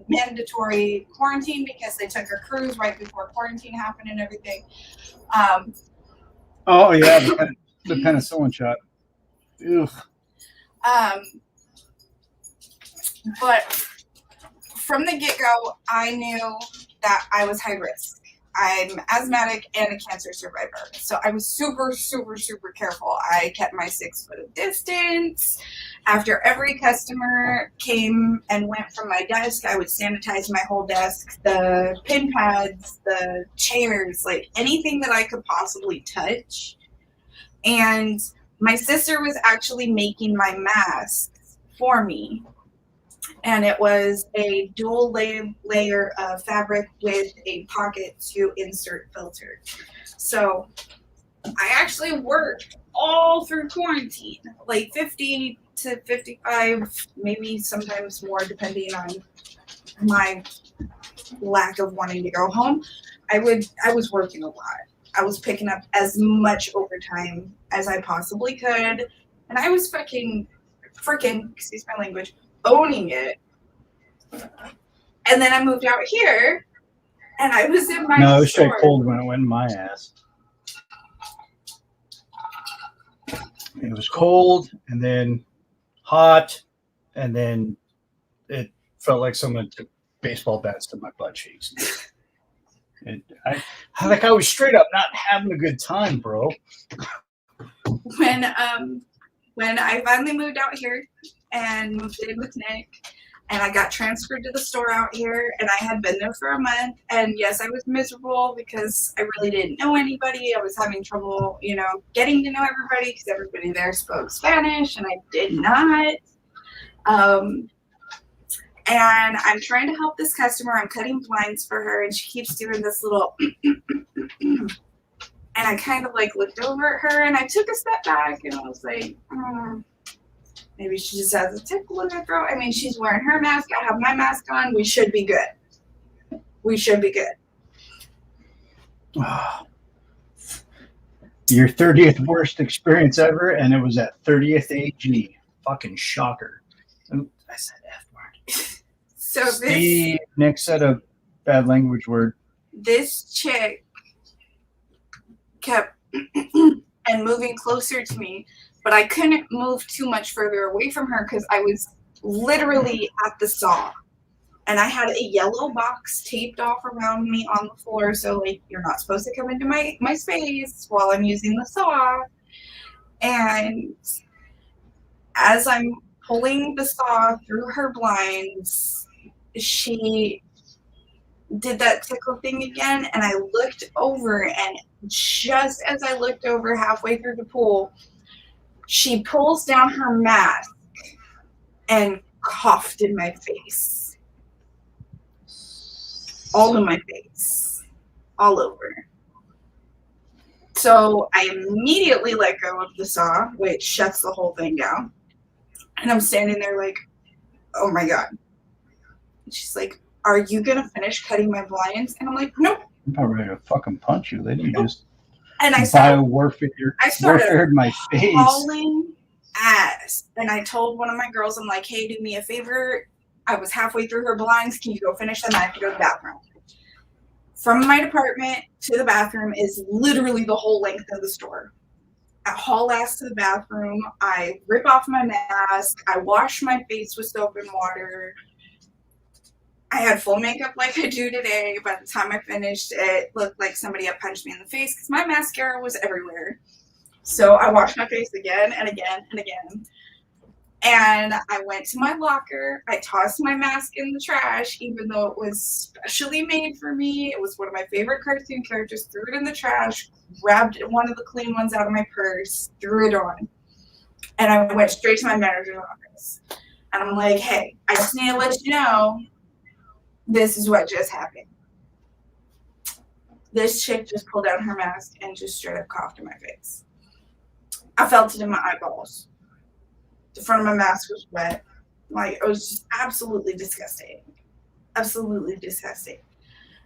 mandatory quarantine because they took a cruise right before quarantine happened and everything. Oh yeah, the penicillin shot. Ugh. But from the get-go, I knew that I was high risk. I'm asthmatic and a cancer survivor. So I was super, super, super careful. I kept my 6 foot of distance. After every customer came and went from my desk, I would sanitize my whole desk, the pin pads, the chairs, like anything that I could possibly touch. And my sister was actually making my masks for me. And it was a dual layer of fabric with a pocket to insert filter. So I actually worked all through quarantine, like 50 to 55, maybe sometimes more, depending on my lack of wanting to go home. I was working a lot. I was picking up as much overtime as I possibly could. And I was freaking, excuse my language, owning it. And then I moved out here and I was in my No, it was straight store. cold when it went in my ass. It was cold and then hot, and then it felt like someone took baseball bats to my butt cheeks. I was straight up not having a good time, bro. When I finally moved out here and moved in with Nick, and I got transferred to the store out here, and I had been there for a month, and yes, I was miserable because I really didn't know anybody. I was having trouble, getting to know everybody because everybody there spoke Spanish, and I did not. And I'm trying to help this customer. I'm cutting blinds for her, and she keeps doing this little and I kind of looked over at her, and I took a step back, and I was like, maybe she just has a tickle in her throat. I mean, she's wearing her mask. I have my mask on. We should be good. Your 30th worst experience ever, and it was at 30th AG. Fucking shocker. I said F word. So Steve, Nick said a bad language word. This chick kept and moving closer to me, but I couldn't move too much further away from her because I was literally at the saw. And I had a yellow box taped off around me on the floor, so you're not supposed to come into my space while I'm using the saw. And as I'm pulling the saw through her blinds, she did that tickle thing again, and I looked over, and just as I looked over halfway through the pool, she pulls down her mask and coughed in my face. All in my face. All over. So I immediately let go of the saw, which shuts the whole thing down. And I'm standing there like, oh my God. And she's like, are you going to finish cutting my blinds? And I'm like, nope. I'm not ready to fucking punch you, lady. You just And I started warfared my face. hauling ass. And I told one of my girls, I'm like, hey, do me a favor. I was halfway through her blinds. Can you go finish them? I have to go to the bathroom. From my department to the bathroom is literally the whole length of the store. I haul ass to the bathroom. I rip off my mask. I wash my face with soap and water. I had full makeup like I do today. By the time I finished, it looked like somebody had punched me in the face because my mascara was everywhere. So I washed my face again and again and again. And I went to my locker. I tossed my mask in the trash, even though it was specially made for me. It was one of my favorite cartoon characters. Threw it in the trash, grabbed one of the clean ones out of my purse, threw it on. And I went straight to my manager's office. And I'm like, hey, I just need to let you know this is what just happened. This chick just pulled down her mask and just straight up coughed in my face. I felt it in my eyeballs. The front of my mask was wet. Like, it was just absolutely disgusting. Absolutely disgusting.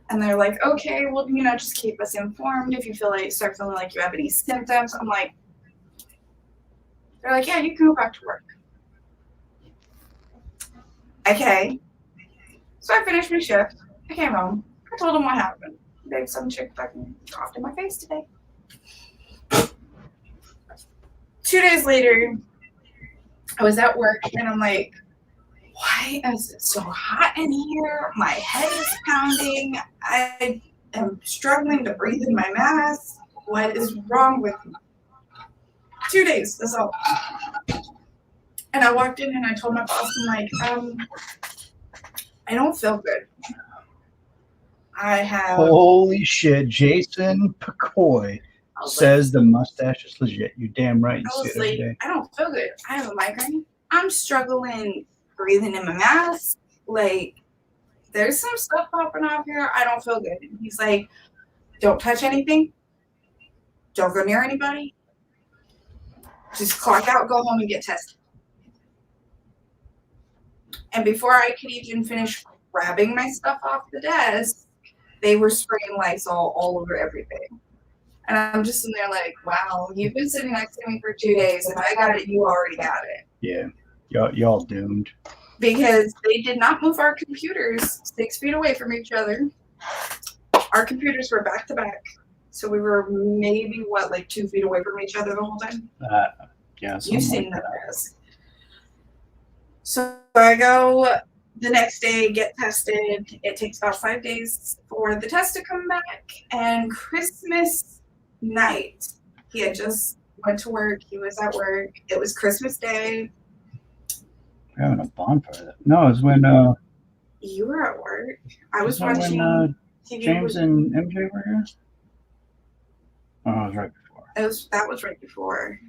And they're like, okay, well, just keep us informed if you start feeling like you have any symptoms. I'm like, they're like, yeah, you can go back to work. Okay. So I finished my shift. I came home. I told them what happened. Babe, some chick fucking coughed in my face today. 2 days later, I was at work and I'm like, why is it so hot in here? My head is pounding. I am struggling to breathe in my mask. What is wrong with me? 2 days, that's all. And I walked in and I told my boss, I'm like, I don't feel good. I have. Holy shit, Jason McCoy says the mustache is legit. You damn right. I was like, I don't feel good. I have a migraine. I'm struggling breathing in my mask. Like, there's some stuff popping off here. I don't feel good. And he's like, don't touch anything. Don't go near anybody. Just clock out, go home and get tested. And before I could even finish grabbing my stuff off the desk, they were spraying Lysol all over everything. And I'm just in there like, wow, you've been sitting next to me for 2 days. If I got it, you already got it. Yeah, y'all doomed. Because they did not move our computers 6 feet away from each other. Our computers were back to back. So we were maybe, 2 feet away from each other the whole time? Yeah. You've seen that risk. So I go the next day, get tested. It takes about 5 days for the test to come back. And Christmas night, he had just went to work. He was at work. It was Christmas Day. We're having a bonfire. No, it was when you were at work. I was watching when TV James and MJ were here. Oh, it was right before. That was right before.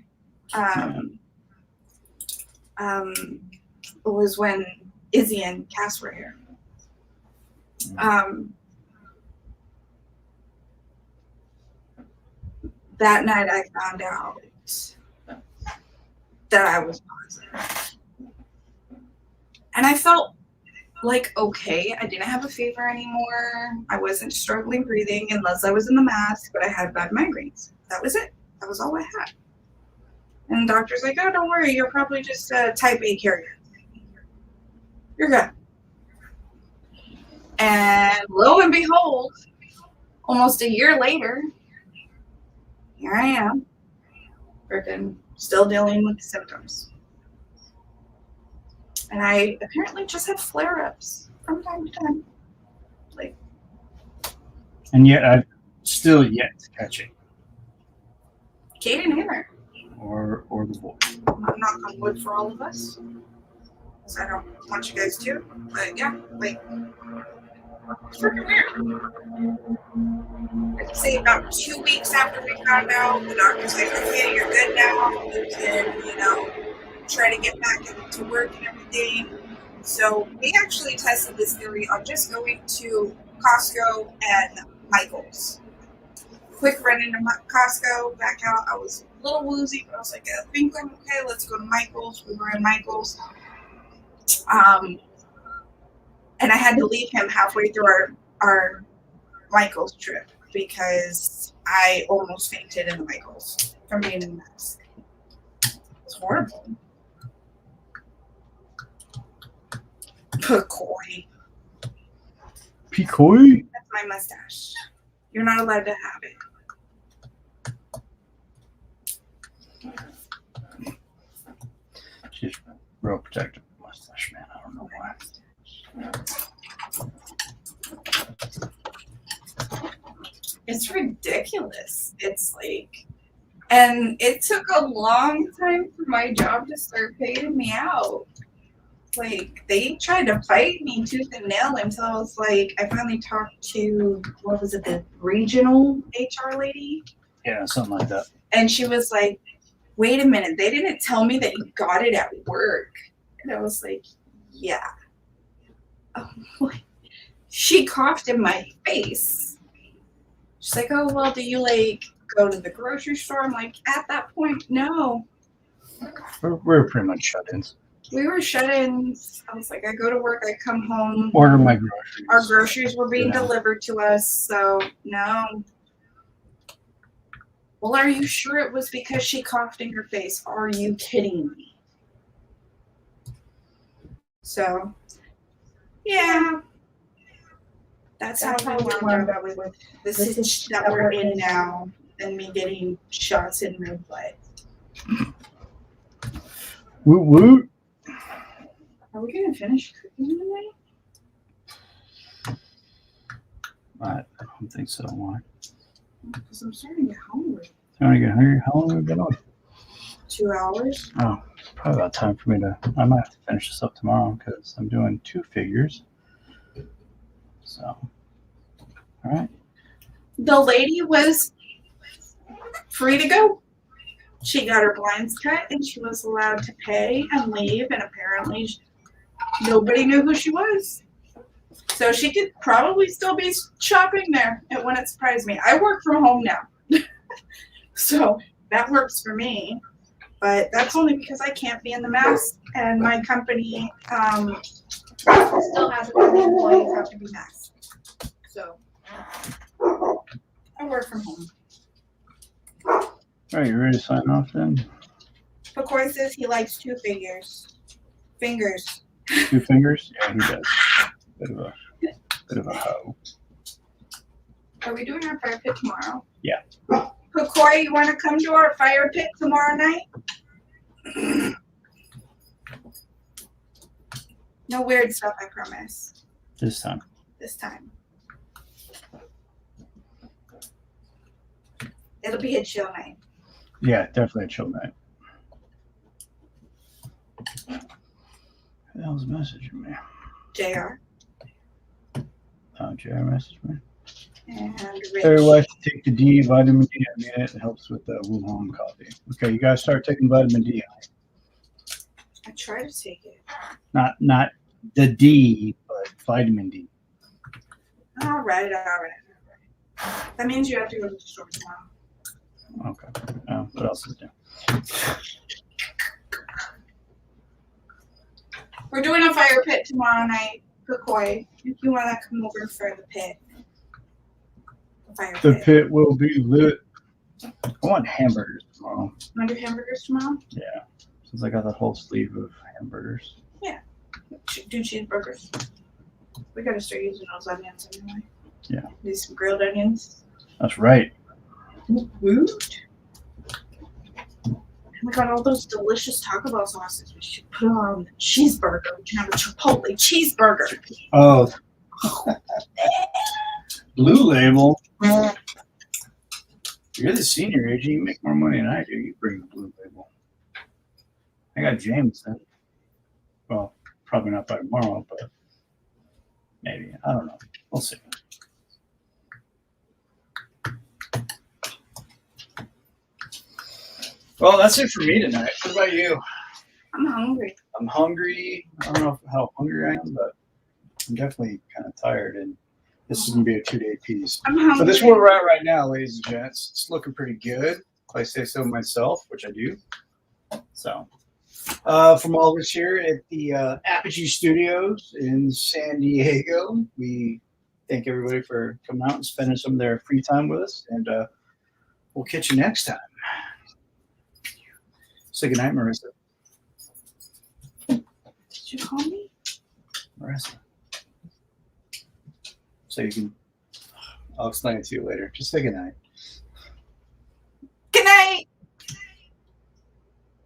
It was when Izzy and Cass were here. That night I found out that I was positive. And I felt like, okay, I didn't have a fever anymore. I wasn't struggling breathing unless I was in the mask, but I had bad migraines. That was it. That was all I had. And the doctor's like, oh, don't worry. You're probably just a type A carrier. You're good. And lo and behold, almost a year later, here I am, freaking still dealing with the symptoms. And I apparently just have flare-ups from time to time. And yet I've still yet to catch it. Kaden either. Or the boy. I'm knock on wood for all of us. So I don't want you guys to. But yeah, it's freaking weird. I'd say about 2 weeks after we found out, the doctor's like, okay, you're good now. You can, try to get back into work and everything. So we actually tested this theory on just going to Costco and Michael's. Quick run into Costco, back out. I was a little woozy, but I was like, I think I'm okay. Let's go to Michael's. We were in Michael's. And I had to leave him halfway through our Michael's trip because I almost fainted in the Michael's from being in the mask. It was horrible. Picoy. That's my mustache. You're not allowed to have it. She's real protective of mustache, man. I don't know why. It's ridiculous. It's like, and it took a long time for my job to start paying me out. Like, they tried to fight me tooth and nail until I was like, I finally talked to, what was it, the regional HR lady? Yeah, something like that. And she was like, wait a minute, they didn't tell me that you got it at work. And I was like, yeah. She coughed in my face. She's like, oh, well, do you like go to the grocery store? I'm like, at that point, no. We're pretty much shut-ins. We were shut-ins. I was like, I go to work, I come home. Order my groceries. Our groceries were being delivered to us, so no. Well, are you sure it was because she coughed in your face? Are you kidding me? So, yeah. That's how we wound up with the situation that we're in now and me getting shots in my butt. Woot woot. Are we going to finish cooking tonight? I don't think so. Why? Because I'm starting to get hungry. You want to get hungry? How long have we been on? 2 hours. Oh, probably about time for me to. I might have to finish this up tomorrow because I'm doing 2 figures. So, all right. The lady was free to go. She got her blinds cut and she was allowed to pay and leave. And apparently, nobody knew who she was. So she could probably still be shopping there. It wouldn't surprise me. I work from home now. So that works for me. But that's only because I can't be in the mask. And my company still has the employees have to be masked. So I work from home. All right, you ready to sign off then? McCoy says he likes 2 fingers. 2 fingers? Yeah, he does. Bit of a hoe. Are we doing our fire pit tomorrow? Yeah. McCoy, you want to come to our fire pit tomorrow night? No weird stuff, I promise. This time. This time. It'll be a chill night. Yeah, definitely a chill night. Who the hell's messaging me? JR. JR messaged me. And Tell Rich. your wife to take the D, vitamin D. I mean, it helps with the Wuhan coffee. Okay, you guys start taking vitamin D. I try to take it. Not the D, but vitamin D. All right. That means you have to go to the store tomorrow. Okay. What else is new? We're doing a fire pit tomorrow night, McCoy. If you want to come over for the pit. The pit will be lit. I want hamburgers tomorrow. You want to do hamburgers tomorrow? Yeah. Since I got that whole sleeve of hamburgers. Yeah. Do cheeseburgers. We got to start using those onions anyway. Yeah. Do some grilled onions. That's right. Woot. We got all those delicious Taco Bell sauces. We should put them on the cheeseburger. We can have a Chipotle cheeseburger. Oh. Blue Label. You're the senior agent. You make more money than I do. You bring the Blue Label. I got Jameson. Well, probably not by tomorrow, but maybe. I don't know. We'll see. Well, that's it for me tonight. What about you? I'm hungry. I'm hungry. I don't know how hungry I am, but I'm definitely kind of tired. And this is going to be a 2-day piece. I'm hungry. So this is where we're at right now, ladies and gents. It's looking pretty good, if I say so myself, which I do. So from all of us here at the Apogee Studios in San Diego, we thank everybody for coming out and spending some of their free time with us. And we'll catch you next time. Say goodnight, Marissa. Did you call me? Marissa. So you can, I'll explain it to you later. Just say goodnight.